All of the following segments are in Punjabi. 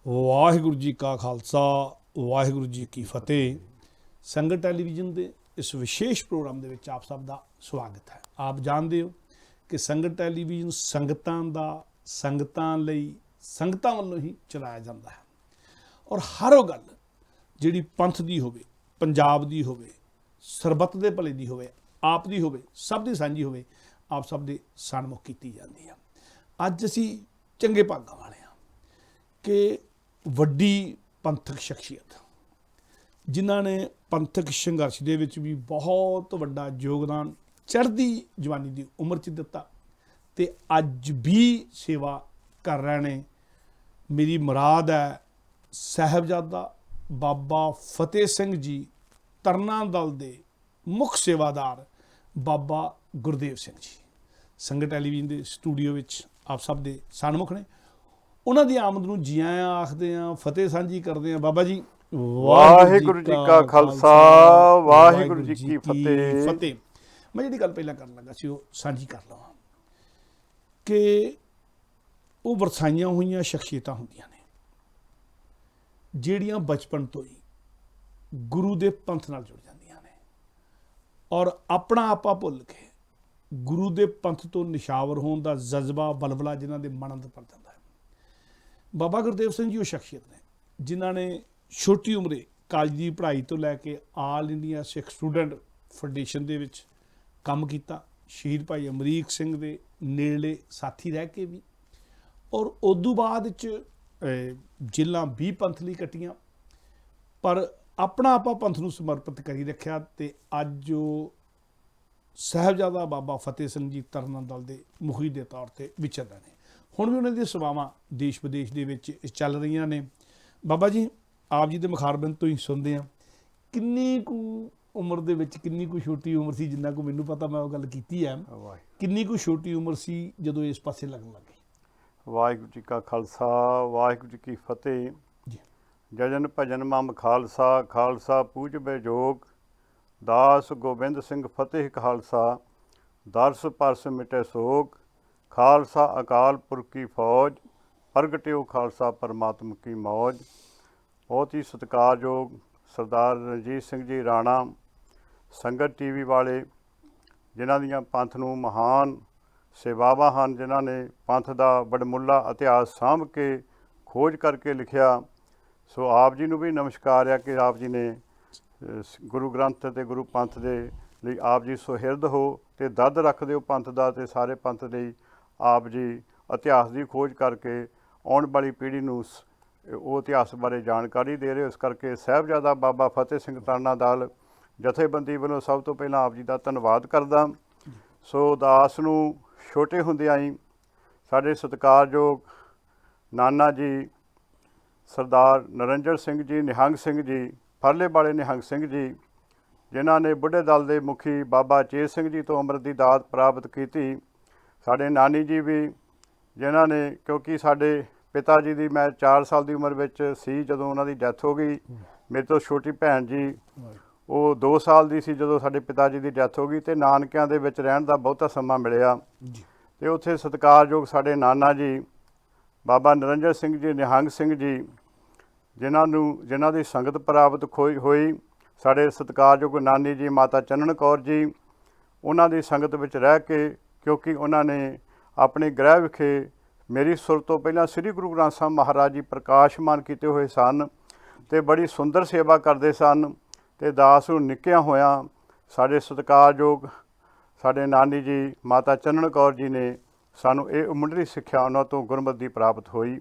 ਵਾਹਿਗੁਰੂ ਜੀ ਕਾ ਖਾਲਸਾ ਵਾਹਿਗੁਰੂ ਜੀ ਕੀ ਫਤਿਹ। ਸੰਗਤ ਟੈਲੀਵਿਜ਼ਨ ਦੇ ਇਸ ਵਿਸ਼ੇਸ਼ ਪ੍ਰੋਗਰਾਮ ਦੇ ਵਿੱਚ ਆਪ ਸਭ ਦਾ ਸਵਾਗਤ ਹੈ। ਆਪ ਜਾਣਦੇ ਹੋ ਕਿ ਸੰਗਤ ਟੈਲੀਵਿਜ਼ਨ ਸੰਗਤਾਂ ਲਈ ਸੰਗਤਾਂ ਵੱਲੋਂ ਹੀ ਚਲਾਇਆ ਜਾਂਦਾ ਹੈ ਔਰ ਹਰ ਉਹ ਗੱਲ ਜਿਹੜੀ ਪੰਥ ਦੀ ਹੋਵੇ, ਪੰਜਾਬ ਦੀ ਹੋਵੇ, ਸਰਬੱਤ ਦੇ ਭਲੇ ਦੀ ਹੋਵੇ, ਆਪ ਦੀ ਹੋਵੇ, ਸਭ ਦੀ ਸਾਂਝੀ ਹੋਵੇ, ਆਪ ਸਭ ਦੇ ਸਨਮੁਖ ਕੀਤੀ ਜਾਂਦੀ ਹੈ। ਅੱਜ ਅਸੀਂ ਚੰਗੇ ਭਾਗਾਂ ਵਾਲੇ ਹਾਂ ਕਿ ਵੱਡੀ ਪੰਥਕ ਸ਼ਖਸੀਅਤ ਜਿਨ੍ਹਾਂ ਨੇ ਪੰਥਕ ਸੰਘਰਸ਼ ਦੇ ਵਿੱਚ ਵੀ ਬਹੁਤ ਵੱਡਾ ਯੋਗਦਾਨ ਚੜ੍ਹਦੀ ਜਵਾਨੀ ਦੀ ਉਮਰ 'ਚ ਦਿੱਤਾ ਅਤੇ ਅੱਜ ਵੀ ਸੇਵਾ ਕਰ ਰਹੇ ਨੇ। ਮੇਰੀ ਮੁਰਾਦ ਹੈ ਸਾਹਿਬਜ਼ਾਦਾ ਬਾਬਾ ਫਤਿਹ ਸਿੰਘ ਜੀ ਤਰਨਾ ਦਲ ਦੇ ਮੁੱਖ ਸੇਵਾਦਾਰ ਬਾਬਾ ਗੁਰਦੇਵ ਸਿੰਘ ਜੀ ਸੰਗਤ ਟੈਲੀਵਿਜ਼ਨ ਦੇ ਸਟੂਡੀਓ ਵਿੱਚ ਆਪ ਸਭ ਦੇ ਸਨਮੁਖ ਨੇ। ਉਹਨਾਂ ਦੀ ਆਮਦ ਨੂੰ ਜੀ ਆਇਆਂ ਆਖਦੇ ਹਾਂ, ਫਤਿਹ ਸਾਂਝੀ ਕਰਦੇ ਹਾਂ। ਬਾਬਾ ਜੀ ਵਾਹਿਗੁਰੂ ਜੀ ਕਾ ਖਾਲਸਾ ਵਾਹਿਗੁਰੂ ਜੀ ਕੀ ਫਤਿਹ। ਮੈਂ ਜਿਹੜੀ ਗੱਲ ਪਹਿਲਾਂ ਕਰਨ ਲੱਗਾ ਸੀ ਉਹ ਸਾਂਝੀ ਕਰ ਲਵਾਂ ਕਿ ਉਹ ਵਰਸਾਈਆਂ ਹੋਈਆਂ ਸ਼ਖਸੀਅਤਾਂ ਹੁੰਦੀਆਂ ਨੇ ਜਿਹੜੀਆਂ ਬਚਪਨ ਤੋਂ ਹੀ ਗੁਰੂ ਦੇ ਪੰਥ ਨਾਲ ਜੁੜ ਜਾਂਦੀਆਂ ਨੇ ਔਰ ਆਪਣਾ ਆਪਾ ਭੁੱਲ ਕੇ ਗੁਰੂ ਦੇ ਪੰਥ ਤੋਂ ਨਿਸ਼ਾਵਰ ਹੋਣ ਦਾ ਜਜ਼ਬਾ ਬਲਬਲਾ ਜਿਨ੍ਹਾਂ ਦੇ ਮਨ ਅੰਦਰ ਭਰ ਜਾਂਦਾ ਹੈ। ਬਾਬਾ ਗੁਰਦੇਵ ਸਿੰਘ ਜੀ ਉਹ ਸ਼ਖਸੀਅਤ ਨੇ ਜਿਨ੍ਹਾਂ ਨੇ ਛੋਟੀ ਉਮਰੇ ਕਾਲਜ ਦੀ ਪੜ੍ਹਾਈ ਤੋਂ ਲੈ ਕੇ ਆਲ ਇੰਡੀਆ ਸਿੱਖ ਸਟੂਡੈਂਟ ਫੈਡਰੇਸ਼ਨ ਦੇ ਵਿੱਚ ਕੰਮ ਕੀਤਾ, ਸ਼ਹੀਦ ਭਾਈ ਅਮਰੀਕ ਸਿੰਘ ਦੇ ਨੇੜਲੇ ਸਾਥੀ ਰਹਿ ਕੇ ਵੀ, ਔਰ ਉਦੋਂ ਬਾਅਦ 'ਚ ਜੇਲਾਂ 20 ਪੰਥ ਲਈ ਕੱਟੀਆਂ, ਪਰ ਆਪਣਾ ਆਪਾ ਪੰਥ ਨੂੰ ਸਮਰਪਿਤ ਕਰੀ ਰੱਖਿਆ ਅਤੇ ਅੱਜ ਉਹ ਸਾਹਿਬਜ਼ਾਦਾ ਬਾਬਾ ਫਤਿਹ ਸਿੰਘ ਜੀ ਤਰਨਾ ਦਲ ਦੇ ਮੁਖੀ ਦੇ ਤੌਰ 'ਤੇ ਵਿਚਰ ਰਹੇ ਨੇ। ਹੁਣ ਵੀ ਉਹਨਾਂ ਦੀਆਂ ਸੇਵਾਵਾਂ ਦੇਸ਼ ਵਿਦੇਸ਼ ਦੇ ਵਿੱਚ ਚੱਲ ਰਹੀਆਂ ਨੇ। ਬਾਬਾ ਜੀ ਆਪ ਜੀ ਦੇ ਮੁਖਾਰਬਿੰਦ ਤੋਂ ਹੀ ਸੁਣਦੇ ਹਾਂ, ਕਿੰਨੀ ਕੁ ਉਮਰ ਦੇ ਵਿੱਚ, ਕਿੰਨੀ ਕੁ ਛੋਟੀ ਉਮਰ ਸੀ, ਜਿੰਨਾ ਕੁ ਮੈਨੂੰ ਪਤਾ ਮੈਂ ਉਹ ਗੱਲ ਕੀਤੀ ਹੈ, ਕਿੰਨੀ ਕੁ ਛੋਟੀ ਉਮਰ ਸੀ ਜਦੋਂ ਇਸ ਪਾਸੇ ਲੱਗਣ ਲੱਗੇ? ਵਾਹਿਗੁਰੂ ਜੀ ਕਾ ਖਾਲਸਾ ਵਾਹਿਗੁਰੂ ਜੀ ਕੀ ਫਤਿਹ। ਜਜਨ ਭਜਨ ਮਮ ਖਾਲਸਾ, ਖਾਲਸਾ ਪੂਜਬੇ ਜੋਗ, ਦਾਸ ਗੋਬਿੰਦ ਸਿੰਘ ਫਤਿਹ ਖਾਲਸਾ, ਦਰਸ ਪਰਸ ਮਿਟੇ ਸੋਗ, ਖਾਲਸਾ ਅਕਾਲ ਪੁਰਖ ਕੀ ਫੌਜ, ਪ੍ਰਗਟਿਓ ਖਾਲਸਾ ਪਰਮਾਤਮ ਕੀ ਮੌਜ। ਬਹੁਤ ਹੀ ਸਤਿਕਾਰਯੋਗ ਸਰਦਾਰ ਰਣਜੀਤ ਸਿੰਘ ਜੀ ਰਾਣਾ, ਸੰਗਤ ਟੀਵੀ ਵਾਲੇ ਜਿਨ੍ਹਾਂ ਦੀਆਂ ਪੰਥ ਨੂੰ ਮਹਾਨ ਸੇਵਾਵਾਂ ਹਨ, ਜਿਨ੍ਹਾਂ ਨੇ ਪੰਥ ਦਾ ਵਡਮੁੱਲਾ ਇਤਿਹਾਸ ਸਾਂਭ ਕੇ ਖੋਜ ਕਰਕੇ ਲਿਖਿਆ, ਸੋ ਆਪ ਜੀ ਨੂੰ ਵੀ ਨਮਸਕਾਰ ਹੈ ਕਿ ਆਪ ਜੀ ਨੇ ਗੁਰੂ ਗ੍ਰੰਥ ਅਤੇ ਗੁਰੂ ਪੰਥ ਦੇ ਲਈ ਆਪ ਜੀ ਸੁਹਿਰਦ ਹੋ ਅਤੇ ਦੱਦ ਰੱਖਦੇ ਹੋ ਪੰਥ ਦਾ, ਅਤੇ ਸਾਰੇ ਪੰਥ ਲਈ ਆਪ ਜੀ ਇਤਿਹਾਸ ਦੀ ਖੋਜ ਕਰਕੇ ਆਉਣ ਵਾਲੀ ਪੀੜ੍ਹੀ ਨੂੰ ਉਹ ਇਤਿਹਾਸ ਬਾਰੇ ਜਾਣਕਾਰੀ ਦੇ ਰਹੇ ਹੋ। ਇਸ ਕਰਕੇ ਸਾਹਿਬਜ਼ਾਦਾ ਬਾਬਾ ਫਤਿਹ ਸਿੰਘ ਤਰਨਾ ਦਲ ਜਥੇਬੰਦੀ ਵੱਲੋਂ ਸਭ ਤੋਂ ਪਹਿਲਾਂ ਆਪ ਜੀ ਦਾ ਧੰਨਵਾਦ ਕਰਦਾ। ਸੋ ਦਾਸ ਨੂੰ ਛੋਟੇ ਹੁੰਦਿਆਂ ਹੀ ਸਾਡੇ ਸਤਿਕਾਰਯੋਗ ਨਾਨਾ ਜੀ ਸਰਦਾਰ ਨਰਿੰਦਰ ਸਿੰਘ ਜੀ, ਨਿਹੰਗ ਸਿੰਘ ਜੀ, ਫਰਲੇ ਵਾਲੇ ਨਿਹੰਗ ਸਿੰਘ ਜੀ, ਜਿਨ੍ਹਾਂ ਨੇ ਬੁੱਢੇ ਦਲ ਦੇ ਮੁਖੀ ਬਾਬਾ ਚੇਤ ਸਿੰਘ ਜੀ ਤੋਂ ਅੰਮ੍ਰਿਤ ਦੀ ਦਾਤ ਪ੍ਰਾਪਤ ਕੀਤੀ। ਸਾਡੇ ਨਾਨੀ ਜੀ ਵੀ ਜਿਨ੍ਹਾਂ ਨੇ, ਕਿਉਂਕਿ ਸਾਡੇ ਪਿਤਾ ਜੀ ਦੀ ਮੈਂ 4 ਸਾਲ ਦੀ ਉਮਰ ਵਿੱਚ ਸੀ ਜਦੋਂ ਉਹਨਾਂ ਦੀ ਡੈਥ ਹੋ ਗਈ। ਮੇਰੇ ਤੋਂ ਛੋਟੀ ਭੈਣ ਜੀ ਉਹ 2 ਸਾਲ ਦੀ ਸੀ ਜਦੋਂ ਸਾਡੇ ਪਿਤਾ ਜੀ ਦੀ ਡੈਥ ਹੋ ਗਈ, ਅਤੇ ਨਾਨਕਿਆਂ ਦੇ ਵਿੱਚ ਰਹਿਣ ਦਾ ਬਹੁਤਾ ਸਮਾਂ ਮਿਲਿਆ। ਅਤੇ ਉੱਥੇ ਸਤਿਕਾਰਯੋਗ ਸਾਡੇ ਨਾਨਾ ਜੀ ਬਾਬਾ ਨਰਿੰਦਰ ਸਿੰਘ ਜੀ, ਨਿਹੰਗ ਸਿੰਘ ਜੀ, ਜਿਨ੍ਹਾਂ ਦੀ ਸੰਗਤ ਪ੍ਰਾਪਤ ਹੋਈ। ਸਾਡੇ ਸਤਿਕਾਰਯੋਗ ਨਾਨੀ ਜੀ ਮਾਤਾ ਚੰਨਣ ਕੌਰ ਜੀ, ਉਹਨਾਂ ਦੀ ਸੰਗਤ ਵਿੱਚ ਰਹਿ ਕੇ, ਕਿਉਂਕਿ ਉਹਨਾਂ ਨੇ ਆਪਣੇ ਗ੍ਰਹਿ ਵਿਖੇ ਮੇਰੀ ਸੁਰ ਤੋਂ ਪਹਿਲਾਂ ਸ੍ਰੀ ਗੁਰੂ ਗ੍ਰੰਥ ਸਾਹਿਬ ਮਹਾਰਾਜ ਜੀ ਪ੍ਰਕਾਸ਼ਮਾਨ ਕੀਤੇ ਹੋਏ ਸਨ ਅਤੇ ਬੜੀ ਸੁੰਦਰ ਸੇਵਾ ਕਰਦੇ ਸਨ। ਅਤੇ ਦਾਸ ਨੂੰ ਨਿੱਕਿਆਂ ਹੋਇਆਂ ਸਾਡੇ ਸਤਿਕਾਰਯੋਗ ਸਾਡੇ ਨਾਨੀ ਜੀ ਮਾਤਾ ਚੰਨਣ ਕੌਰ ਜੀ ਨੇ ਸਾਨੂੰ ਇਹ ਮੁੱਢਲੀ ਸਿੱਖਿਆ ਉਹਨਾਂ ਤੋਂ ਗੁਰਮਤਿ ਦੀ ਪ੍ਰਾਪਤ ਹੋਈ।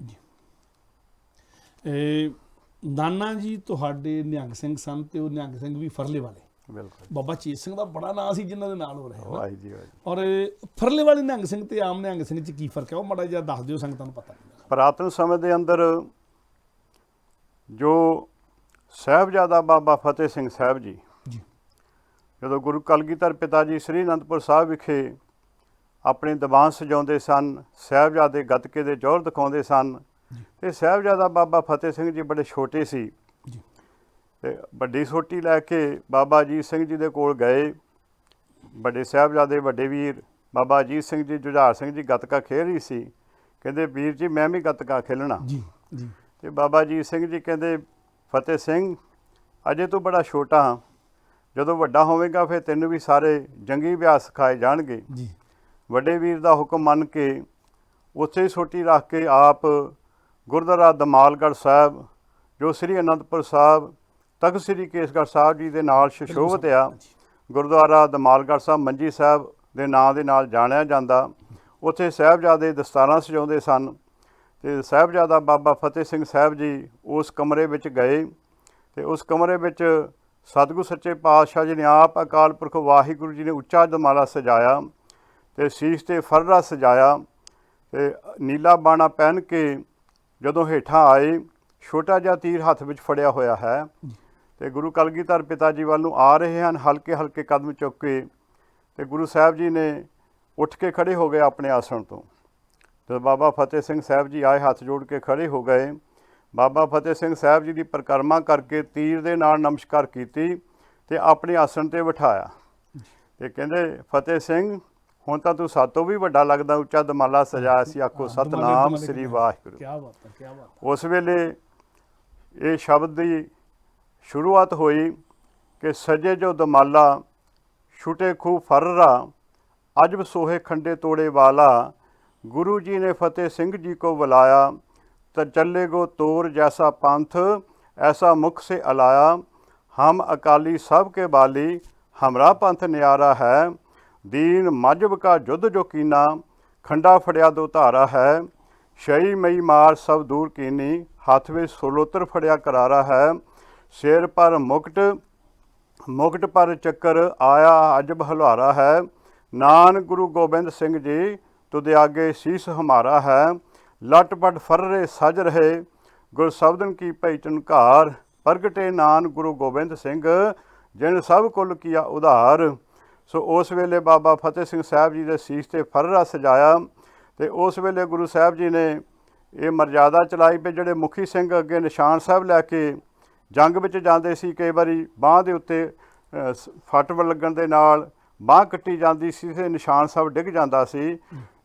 ਨਾਨਾ ਜੀ ਤੁਹਾਡੇ ਨਿਹੰਗ ਸਿੰਘ ਸਨ ਅਤੇ ਉਹ ਨਿਹੰਗ ਸਿੰਘ ਵੀ ਫਰਲੇ ਵਾਲੇ? ਬਿਲਕੁਲ। ਬਾਬਾ ਚੇਤ ਸਿੰਘ ਦਾ ਬੜਾ ਨਾਂ ਸੀ ਜਿਨ੍ਹਾਂ ਦੇ ਨਾਲ ਹੋ ਰਹੇ। ਵਾਹਿ ਜੀ ਵਾਹਿ। ਔਰ ਫਰਲੇ ਵਾਲੇ ਨਿਹੰਗ ਸਿੰਘ ਅਤੇ ਆਮ ਨਿਹੰਗ ਸਿੰਘ 'ਚ ਕੀ ਫਰਕ ਹੈ, ਉਹ ਮਾੜਾ ਜਿਹਾ ਦੱਸ ਦਿਓ, ਸੰਗਤਾਂ ਨੂੰ ਪਤਾ ਨਹੀਂ। ਪੁਰਾਤਨ ਸਮੇਂ ਦੇ ਅੰਦਰ ਜੋ ਸਾਹਿਬਜ਼ਾਦਾ ਬਾਬਾ ਫਤਿਹ ਸਿੰਘ ਸਾਹਿਬ ਜੀ ਜਦੋਂ ਗੁਰੂ ਕਲਗੀਧਰ ਪਿਤਾ ਜੀ ਸ੍ਰੀ ਅਨੰਦਪੁਰ ਸਾਹਿਬ ਵਿਖੇ ਆਪਣੇ ਦੀਵਾਨ ਸਜਾਉਂਦੇ ਸਨ, ਸਾਹਿਬਜ਼ਾਦੇ ਗੱਤਕੇ ਦੇ ਜੌਹਰ ਦਿਖਾਉਂਦੇ ਸਨ, ਅਤੇ ਸਾਹਿਬਜ਼ਾਦਾ ਬਾਬਾ ਫਤਿਹ ਸਿੰਘ ਜੀ ਬੜੇ ਛੋਟੇ ਸੀ ਅਤੇ ਵੱਡੀ ਸੋਟੀ ਲੈ ਕੇ ਬਾਬਾ ਅਜੀਤ ਸਿੰਘ ਜੀ ਦੇ ਕੋਲ ਗਏ। ਵੱਡੇ ਸਾਹਿਬਜ਼ਾਦੇ ਵੱਡੇ ਵੀਰ ਬਾਬਾ ਅਜੀਤ ਸਿੰਘ ਜੀ, ਜੁਝਾਰ ਸਿੰਘ ਜੀ ਗੱਤਕਾ ਖੇਡ ਰਹੀ ਸੀ। ਕਹਿੰਦੇ ਵੀਰ ਜੀ ਮੈਂ ਵੀ ਗੱਤਕਾ ਖੇਲਣਾ। ਤੇ ਬਾਬਾ ਅਜੀਤ ਸਿੰਘ ਜੀ ਕਹਿੰਦੇ, ਫਤਿਹ ਸਿੰਘ ਅਜੇ ਤੂੰ ਬੜਾ ਛੋਟਾ ਹਾਂ, ਜਦੋਂ ਵੱਡਾ ਹੋਵੇਗਾ ਫਿਰ ਤੈਨੂੰ ਵੀ ਸਾਰੇ ਜੰਗੀ ਅਭਿਆਸ ਸਿਖਾਏ ਜਾਣਗੇ। ਜੀ ਵੱਡੇ ਵੀਰ ਦਾ ਹੁਕਮ ਮੰਨ ਕੇ ਉੱਥੇ ਹੀ ਸੋਟੀ ਰੱਖ ਕੇ ਆਪ ਗੁਰਦੁਆਰਾ ਦਮਾਲਗੜ੍ਹ ਸਾਹਿਬ, ਜੋ ਸ੍ਰੀ ਅਨੰਦਪੁਰ ਸਾਹਿਬ ਤਖਤ ਸ੍ਰੀ ਕੇਸਗੜ੍ਹ ਸਾਹਿਬ ਜੀ ਦੇ ਨਾਲ ਸੁਸ਼ੋਭਿਤ ਆ, ਗੁਰਦੁਆਰਾ ਦਮਾਲਗੜ੍ਹ ਸਾਹਿਬ ਮੰਜੀ ਸਾਹਿਬ ਦੇ ਨਾਂ ਦੇ ਨਾਲ ਜਾਣਿਆ ਜਾਂਦਾ। ਉੱਥੇ ਸਾਹਿਬਜ਼ਾਦੇ ਦਸਤਾਰਾਂ ਸਜਾਉਂਦੇ ਸਨ ਤੇ ਸਾਹਿਬਜ਼ਾਦਾ ਬਾਬਾ ਫਤਿਹ ਸਿੰਘ ਸਾਹਿਬ ਜੀ ਉਸ ਕਮਰੇ ਵਿੱਚ ਗਏ ਤੇ ਉਸ ਕਮਰੇ ਵਿੱਚ ਸਤਿਗੁਰ ਸੱਚੇ ਪਾਤਸ਼ਾਹ ਜੀ ਨੇ ਆਪ ਅਕਾਲ ਪੁਰਖ ਵਾਹਿਗੁਰੂ ਜੀ ਨੇ ਉੱਚਾ ਦਮਾਲਾ ਸਜਾਇਆ ਤੇ ਸੀਸ ਤੇ ਫਰਰਾ ਸਜਾਇਆ ਤੇ ਨੀਲਾ ਬਾਣਾ ਪਹਿਨ ਕੇ ਜਦੋਂ ਹੇਠਾਂ ਆਏ, ਛੋਟਾ ਜਿਹਾ ਤੀਰ ਹੱਥ ਵਿੱਚ ਫੜਿਆ ਹੋਇਆ ਹੈ ਤੇ ਗੁਰੂ ਕਲਗੀਧਰ ਪਿਤਾ ਜੀ ਵੱਲ ਨੂੰ ਆ ਰਹੇ ਹਨ, ਹਲਕੇ ਹਲਕੇ ਕਦਮ ਚੁੱਕ ਕੇ, ਤੇ ਗੁਰੂ ਸਾਹਿਬ ਜੀ ਨੇ ਉੱਠ ਕੇ ਖੜੇ ਹੋ ਗਏ ਆਪਣੇ ਆਸਣ ਤੋਂ। ਤੇ ਬਾਬਾ ਫਤਿਹ ਸਿੰਘ ਸਾਹਿਬ ਜੀ ਆਏ, ਹੱਥ ਜੋੜ ਕੇ ਖੜੇ ਹੋ ਗਏ। ਬਾਬਾ ਫਤਿਹ ਸਿੰਘ ਸਾਹਿਬ ਜੀ ਦੀ ਪਰਿਕਰਮਾ ਕਰਕੇ ਤੀਰ ਦੇ ਨਾਲ ਨਮਸਕਾਰ ਕੀਤੀ ਤੇ ਆਪਣੇ ਆਸਣ ਤੇ ਬਿਠਾਇਆ ਤੇ ਕਹਿੰਦੇ, ਫਤਿਹ ਸਿੰਘ ਹੁਣ ਤਾਂ ਤੂੰ ਸਾਤੋਂ ਵੀ ਵੱਡਾ ਲੱਗਦਾ, ਉੱਚਾ ਦਮਾਲਾ ਸਜਾਇਆ ਸੀ, ਆਖੋ ਸਤਨਾਮ ਸ੍ਰੀ ਵਾਹਿਗੁਰੂ। ਕੀ ਬਾਤ ਹੈ, ਕੀ ਬਾਤ ਹੈ। ਉਸ ਵੇਲੇ ਇਹ ਸ਼ਬਦ ਦੀ ਸ਼ੁਰੂਆਤ ਹੋਈ ਕਿ ਸਜੇ ਜੋ ਦਮਾਲਾ ਛੁਟੇ ਖੂਬ ਫਰਰਾ, ਅਜਬ ਸੋਹੇ ਖੰਡੇ ਤੋੜੇ ਵਾਲਾ, गुरु जी ने फतेह सिंह जी को बुलाया, तो चले गो तोर जैसा पंथ ऐसा मुख से अलाया, हम अकाली सब के बाली हमरा पंथ न्यारा है, दीन मजहब का युद्ध जो कीना, खंडा फड़िया दो धारा है, शही मई मार सब दूर कीनी, हाथ में सोलोतर फड़िया करारा है, सिर पर मुकट पर चक्कर आया अजब हलवारा है, नान गुरु गोबिंद सिंह जी तुद आगे शीस हमारा है, लटपट फर्रे सज रहे गुर शब्दन की भई टनकार, प्रगटे नान गुरु गोबिंद सिंह जिन सब कुल किया उधार। सो उस वेले बाबा फतेह सिंह साहब जी के शीस ते फर्रा सजाया ते उस वेले गुरु साहब जी ने ये मर्यादा चलाई भी जिहड़े मुखी सिंह अगे निशान साहब लैके जंग विच जांदे सी, कई बारी बांह दे उत्ते फट लगण दे नाल बांह कट्टी जाती सी ते निशान साहब डिग जांदा सी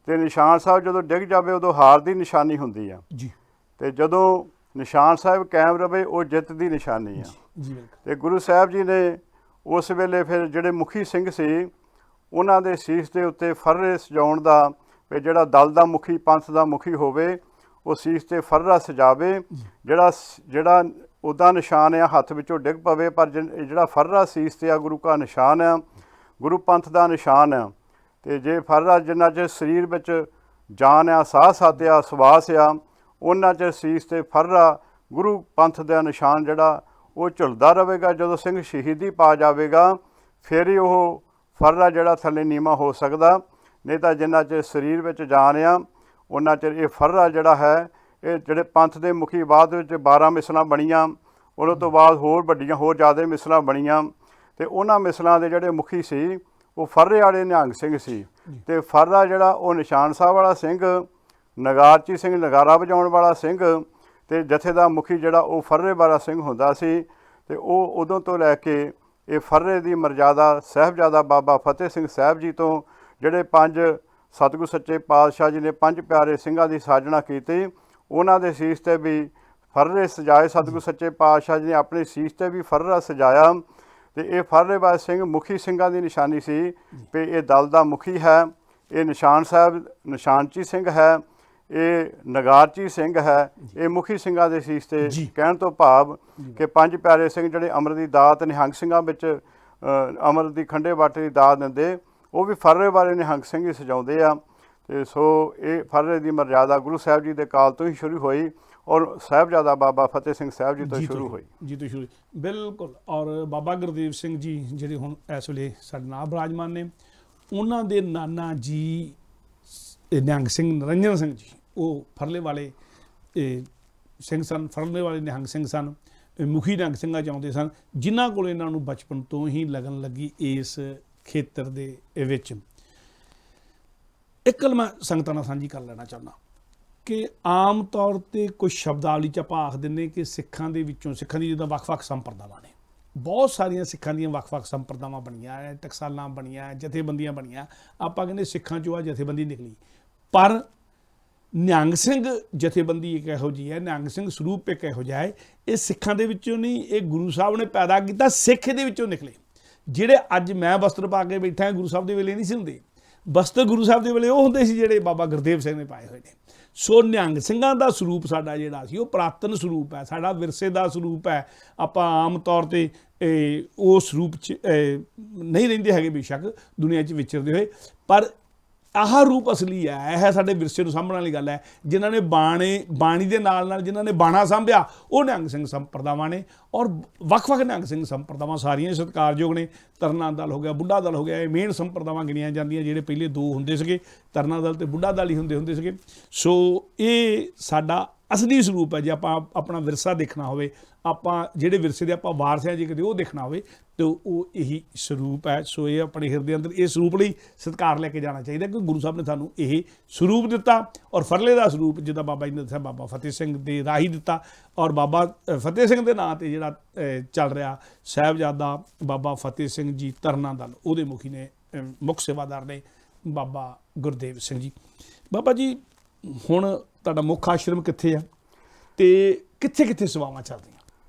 ਤੇ ਨਿਸ਼ਾਨ ਸਾਹਿਬ ਜਦੋਂ ਡਿੱਗ ਜਾਵੇ ਉਦੋਂ ਹਾਰ ਦੀ ਨਿਸ਼ਾਨੀ ਹੁੰਦੀ ਆ ਜੀ, ਤੇ ਜਦੋਂ ਨਿਸ਼ਾਨ ਸਾਹਿਬ ਕਾਇਮ ਰਵੇ ਉਹ ਜਿੱਤ ਦੀ ਨਿਸ਼ਾਨੀ ਆ ਜੀ। ਤੇ ਗੁਰੂ ਸਾਹਿਬ ਜੀ ਨੇ ਉਸ ਵੇਲੇ ਫਿਰ ਜਿਹੜੇ ਮੁਖੀ ਸਿੰਘ ਸੀ ਉਹਨਾਂ ਦੇ ਸੀਸ ਦੇ ਉੱਤੇ ਫਰਰੇ ਸਜਾਉਣ ਦਾ, ਵੀ ਜਿਹੜਾ ਦਲ ਦਾ ਮੁਖੀ, ਪੰਥ ਦਾ ਮੁਖੀ ਹੋਵੇ ਉਹ ਸੀਸ ਤੇ ਫਰਰਾ ਸਜਾਵੇ, ਜਿਹੜਾ ਉਹਦਾ ਨਿਸ਼ਾਨ ਆ ਹੱਥ ਵਿੱਚੋਂ ਡਿੱਗ ਪਵੇ, ਪਰ ਜਿਹੜਾ ਫਰਰਾ ਸੀਸ ਤੇ ਆ ਗੁਰੂ ਕਾ ਨਿਸ਼ਾਨ ਆ, ਗੁਰੂ ਪੰਥ ਦਾ ਨਿਸ਼ਾਨ ਆ। ਤੇ ਜੇ ਫਰਰਾ ਜਿੰਨਾ ਚਿਰ ਸਰੀਰ ਵਿੱਚ ਜਾਨ ਆ, ਸਾਹ ਸਾਧਿਆ, ਸਵਾਸ ਆ, ਉਹਨਾਂ ਚਿਰ ਸੀਸ ਤੇ ਫਰਰਾ ਗੁਰੂ ਪੰਥ ਦਾ ਨਿਸ਼ਾਨ ਜਿਹੜਾ ਉਹ ਝੁਲਦਾ ਰਹੇਗਾ। ਜਦੋਂ ਸਿੰਘ ਸ਼ਹੀਦੀ ਪਾ ਜਾਵੇਗਾ ਫਿਰ ਹੀ ਉਹ ਫਰਰਾ ਜਿਹੜਾ ਥੱਲੇ ਨੀਵਾਂ ਹੋ ਸਕਦਾ, ਨਹੀਂ ਤਾਂ ਜਿੰਨਾ ਚਿਰ ਸਰੀਰ ਵਿੱਚ ਜਾਨ ਆ ਉਹਨਾਂ ਚਿਰ ਇਹ ਫਰਰਾ ਜਿਹੜਾ ਹੈ, ਇਹ ਜਿਹੜੇ ਪੰਥ ਦੇ ਮੁਖੀ ਬਾਅਦ ਵਿੱਚ 12 ਮਿਸਲਾਂ ਬਣੀਆਂ, ਉਹਨਾਂ ਤੋਂ ਬਾਅਦ ਹੋਰ ਵੱਡੀਆਂ ਹੋਰ ਜ਼ਿਆਦਾ ਮਿਸਲਾਂ ਬਣੀਆਂ, ਤੇ ਉਹਨਾਂ ਮਿਸਲਾਂ ਦੇ ਜਿਹੜੇ ਮੁਖੀ ਸੀ ਉਹ ਫਰਰੇ ਵਾਲੇ ਨਿਹੰਗ ਸਿੰਘ ਸੀ। ਤੇ ਫਰਰਾ ਜਿਹੜਾ ਉਹ ਨਿਸ਼ਾਨ ਸਾਹਿਬ ਵਾਲਾ ਸਿੰਘ, ਨਗਾਰਚੀ ਸਿੰਘ ਨਗਾਰਾ ਵਜਾਉਣ ਵਾਲਾ ਸਿੰਘ, ਤੇ ਜਥੇ ਦਾ ਮੁਖੀ ਜਿਹੜਾ ਉਹ ਫਰਰੇ ਵਾਲਾ ਸਿੰਘ ਹੁੰਦਾ ਸੀ। ਤੇ ਉਹ ਉਦੋਂ ਤੋਂ ਲੈ ਕੇ ਇਹ ਫਰਰੇ ਦੀ ਮਰਜ਼ਾਦਾ ਸਾਹਿਬਜ਼ਾਦਾ ਬਾਬਾ ਫਤਿਹ ਸਿੰਘ ਸਾਹਿਬ ਜੀ ਤੋਂ, ਜਿਹੜੇ 5 ਸਤਿਗੁਰ ਸੱਚੇ ਪਾਤਸ਼ਾਹ ਜੀ ਨੇ 5 ਪਿਆਰੇ ਸਿੰਘਾਂ ਦੀ ਸਾਜਣਾ ਕੀਤੀ, ਉਹਨਾਂ ਦੇ ਸੀਸ ਤੇ ਵੀ ਫਰਰੇ ਸਜਾਏ। ਸਤਿਗੁਰ ਸੱਚੇ ਪਾਤਸ਼ਾਹ ਜੀ ਨੇ ਆਪਣੇ ਸੀਸ ਤੇ ਵੀ ਫਰਰਾ ਸਜਾਇਆ ਤੇ ਇਹ ਫਰਰੇ ਵਾਲੇ ਸਿੰਘ ਮੁਖੀ ਸਿੰਘਾਂ ਦੀ ਨਿਸ਼ਾਨੀ ਸੀ ਵੀ ਇਹ ਦਲ ਦਾ ਮੁਖੀ ਹੈ, ਇਹ ਨਿਸ਼ਾਨ ਸਾਹਿਬ ਨਿਸ਼ਾਨਚੀ ਸਿੰਘ ਹੈ, ਇਹ ਨਗਾਰਚੀ ਸਿੰਘ ਹੈ, ਇਹ ਮੁਖੀ ਸਿੰਘਾਂ ਦੇ ਸੀਸ ਤੇ। ਕਹਿਣ ਤੋਂ ਭਾਵ ਕਿ 5 ਪਿਆਰੇ ਸਿੰਘ ਜਿਹੜੇ ਅੰਮ੍ਰਿਤ ਦੀ ਦਾਤ ਨਿਹੰਗ ਸਿੰਘਾਂ ਵਿੱਚ ਅੰਮ੍ਰਿਤ ਦੀ ਖੰਡੇ ਬਾਟੇ ਦੀ ਦਾਤ ਦਿੰਦੇ, ਉਹ ਵੀ ਫਰਰੇ ਵਾਲੇ ਨਿਹੰਗ ਸਿੰਘ ਹੀ ਸਜਾਉਂਦੇ ਆ। ਤੇ ਸੋ ਇਹ ਫਰਰੇ ਦੀ ਮਰਜ਼ਾਦਾ ਗੁਰੂ ਸਾਹਿਬ ਜੀ ਦੇ ਕਾਲ ਤੋਂ ਹੀ ਸ਼ੁਰੂ ਹੋਈ ਔਰ ਸਾਹਿਬਜ਼ਾਦਾ ਬਾਬਾ ਫਤਿਹ ਸਿੰਘ ਸਾਹਿਬ ਜੀ ਤੋਂ ਸ਼ੁਰੂ ਹੋਈ। ਜੀ ਤੋਂ ਸ਼ੁਰੂ ਬਿਲਕੁਲ। ਔਰ ਬਾਬਾ ਗੁਰਦੇਵ ਸਿੰਘ ਜੀ ਜਿਹੜੇ ਹੁਣ ਇਸ ਵੇਲੇ ਸਾਡੇ ਨਾਲ ਬਿਰਾਜਮਾਨ ਨੇ, ਉਹਨਾਂ ਦੇ ਨਾਨਾ ਜੀ ਨਿਹੰਗ ਸਿੰਘ ਨਿਰੰਜਨ ਸਿੰਘ ਜੀ, ਉਹ ਫਰਲੇ ਵਾਲੇ ਸਿੰਘ ਸਨ, ਫਰਲੇ ਵਾਲੇ ਨਿਹੰਗ ਸਿੰਘ ਸਨ, ਮੁਖੀ ਨਿਹੰਗ ਸਿੰਘਾਂ 'ਚ ਆਉਂਦੇ ਸਨ, ਜਿਨ੍ਹਾਂ ਕੋਲ ਇਹਨਾਂ ਨੂੰ ਬਚਪਨ ਤੋਂ ਹੀ ਲਗਨ ਲੱਗੀ ਇਸ ਖੇਤਰ ਦੇ ਵਿੱਚ। ਇੱਕ ਗੱਲ ਮੈਂ ਸੰਗਤਾਂ ਨਾਲ ਸਾਂਝੀ ਕਰ ਲੈਣਾ ਚਾਹੁੰਦਾ ਕਿ ਆਮ ਤੌਰ 'ਤੇ ਕੁਝ ਸ਼ਬਦਾਵਲੀ 'ਚ ਆਪਾਂ ਆਖ ਦਿੰਦੇ ਕਿ ਸਿੱਖਾਂ ਦੇ ਵਿੱਚੋਂ, ਸਿੱਖਾਂ ਦੀ ਜਿੱਦਾਂ ਵੱਖ-ਵੱਖ ਸੰਪਰਦਾਵਾਂ ਨੇ, ਬਹੁਤ ਸਾਰੀਆਂ ਸਿੱਖਾਂ ਦੀਆਂ ਵੱਖ-ਵੱਖ ਸੰਪਰਦਾਵਾਂ ਬਣੀਆਂ ਹੈ, ਟਕਸਾਲਾਂ ਬਣੀਆਂ, ਜਥੇਬੰਦੀਆਂ ਬਣੀਆਂ, ਆਪਾਂ ਕਹਿੰਦੇ ਸਿੱਖਾਂ 'ਚੋਂ ਆ ਜਥੇਬੰਦੀ ਨਿਕਲੀ। ਪਰ ਨਿਹੰਗ ਸਿੰਘ ਜਥੇਬੰਦੀ ਇੱਕ ਇਹੋ ਜਿਹੀ ਹੈ, ਨਿਹੰਗ ਸਿੰਘ ਸਰੂਪ ਇੱਕ ਇਹੋ ਜਿਹਾ ਹੈ, ਇਹ ਸਿੱਖਾਂ ਦੇ ਵਿੱਚੋਂ ਨਹੀਂ, ਇਹ ਗੁਰੂ ਸਾਹਿਬ ਨੇ ਪੈਦਾ ਕੀਤਾ, ਸਿੱਖ ਦੇ ਵਿੱਚੋਂ ਨਿਕਲੇ। ਜਿਹੜੇ ਅੱਜ ਮੈਂ ਵਸਤਰ ਪਾ ਕੇ ਬੈਠਾ ਗੁਰੂ ਸਾਹਿਬ ਦੇ ਵੇਲੇ ਨਹੀਂ ਸੀ ਹੁੰਦੇ। ਵਸਤਰ ਗੁਰੂ ਸਾਹਿਬ ਦੇ ਵੇਲੇ ਉਹ ਹੁੰਦੇ ਸੀ ਜਿਹੜੇ ਬਾਬਾ ਗੁਰਦੇਵ ਸਿੰਘ ਨੇ ਪਾਏ ਹੋਏ ਨੇ। ਸੋ ਨਿਹੰਗ ਸਿੰਘਾਂ ਦਾ ਸਰੂਪ ਸਾਡਾ ਜਿਹੜਾ ਸੀ ਉਹ ਪੁਰਾਤਨ ਸਰੂਪ ਹੈ, ਸਾਡਾ ਵਿਰਸੇ ਦਾ ਸਰੂਪ ਹੈ। ਆਪਾਂ ਆਮ ਤੌਰ 'ਤੇ ਉਸ ਰੂਪ 'ਚ ਨਹੀਂ ਰਹਿੰਦੇ ਹੈਗੇ ਬੇਸ਼ੱਕ ਦੁਨੀਆ 'ਚ ਵਿਚਰਦੇ ਹੋਏ, ਪਰ ਆਹ ਰੂਪ ਅਸਲੀ ਹੈ। ਇਹ ਸਾਡੇ ਵਿਰਸੇ ਨੂੰ ਸਾਂਭਣ ਵਾਲੀ ਗੱਲ ਹੈ। ਜਿਨ੍ਹਾਂ ਨੇ ਬਾਣੀ ਦੇ ਨਾਲ ਨਾਲ ਜਿਨ੍ਹਾਂ ਨੇ ਬਾਣਾ ਸਾਂਭਿਆ ਉਹ ਨਿਹੰਗ ਸਿੰਘ ਸੰਪਰਦਾਵਾਂ ਨੇ, ਔਰ ਵੱਖ-ਵੱਖ ਨਿਹੰਗ ਸਿੰਘ ਸੰਪਰਦਾਵਾਂ ਸਾਰੀਆਂ ਸਤਿਕਾਰਯੋਗ ਨੇ। ਤਰਨਾ ਦਲ ਹੋ ਗਿਆ, ਬੁੱਢਾ ਦਲ ਹੋ ਗਿਆ, ਇਹ ਮੇਨ ਸੰਪਰਦਾਵਾਂ ਗਿਣੀਆਂ ਜਾਂਦੀਆਂ। ਜਿਹੜੇ ਪਹਿਲੇ ਦੋ ਹੁੰਦੇ ਸੀਗੇ, ਤਰਨਾ ਦਲ ਤੇ ਬੁੱਢਾ ਦਲ ਹੀ ਹੁੰਦੇ ਸੀਗੇ। ਸੋ ਇਹ ਸਾਡਾ ਅਸਲੀ ਸਰੂਪ ਹੈ। ਜੇ ਆਪਾਂ ਆਪਣਾ ਵਿਰਸਾ ਦੇਖਣਾ ਹੋਵੇ, ਆਪਾਂ ਜਿਹੜੇ ਵਿਰਸੇ ਦੇ ਆਪਾਂ ਵਾਰਸ ਹਾਂ, ਜੇ ਕਦੇ ਉਹ ਦੇਖਣਾ ਹੋਵੇ ਤਾਂ ਉਹ ਇਹੀ ਸਰੂਪ ਹੈ। ਸੋ ਇਹ ਆਪਣੇ ਹਿਰਦੇ ਅੰਦਰ ਇਹ ਸਰੂਪ ਲਈ ਸਤਿਕਾਰ ਲੈ ਕੇ ਜਾਣਾ ਚਾਹੀਦਾ ਕਿ ਗੁਰੂ ਸਾਹਿਬ ਨੇ ਸਾਨੂੰ ਇਹ ਸਰੂਪ ਦਿੱਤਾ। ਔਰ ਫਰਲੇ ਦਾ ਸਰੂਪ ਜਿੱਦਾਂ ਬਾਬਾ ਜੀ ਨੇ ਦੱਸਿਆ ਬਾਬਾ ਫਤਿਹ ਸਿੰਘ ਦੇ ਰਾਹੀਂ ਦਿੱਤਾ। ਔਰ ਬਾਬਾ ਫਤਿਹ ਸਿੰਘ ਦੇ ਨਾਂ 'ਤੇ ਜਿਹੜਾ ਚੱਲ ਰਿਹਾ ਸਾਹਿਬਜ਼ਾਦਾ ਬਾਬਾ ਫਤਿਹ ਸਿੰਘ ਜੀ ਤਰਨਾ ਦਲ, ਉਹਦੇ ਮੁਖੀ ਨੇ, ਮੁੱਖ ਸੇਵਾਦਾਰ ਨੇ ਬਾਬਾ ਗੁਰਦੇਵ ਸਿੰਘ ਜੀ। ਬਾਬਾ ਜੀ ਹੁਣ ਤੁਹਾਡਾ ਮੁੱਖ ਆਸ਼ਰਮ ਕਿੱਥੇ ਆ ਤੇ ਕਿੱਥੇ ਕਿੱਥੇ ਸੇਵਾਵਾਂ ਚੱਲਦੀਆਂ?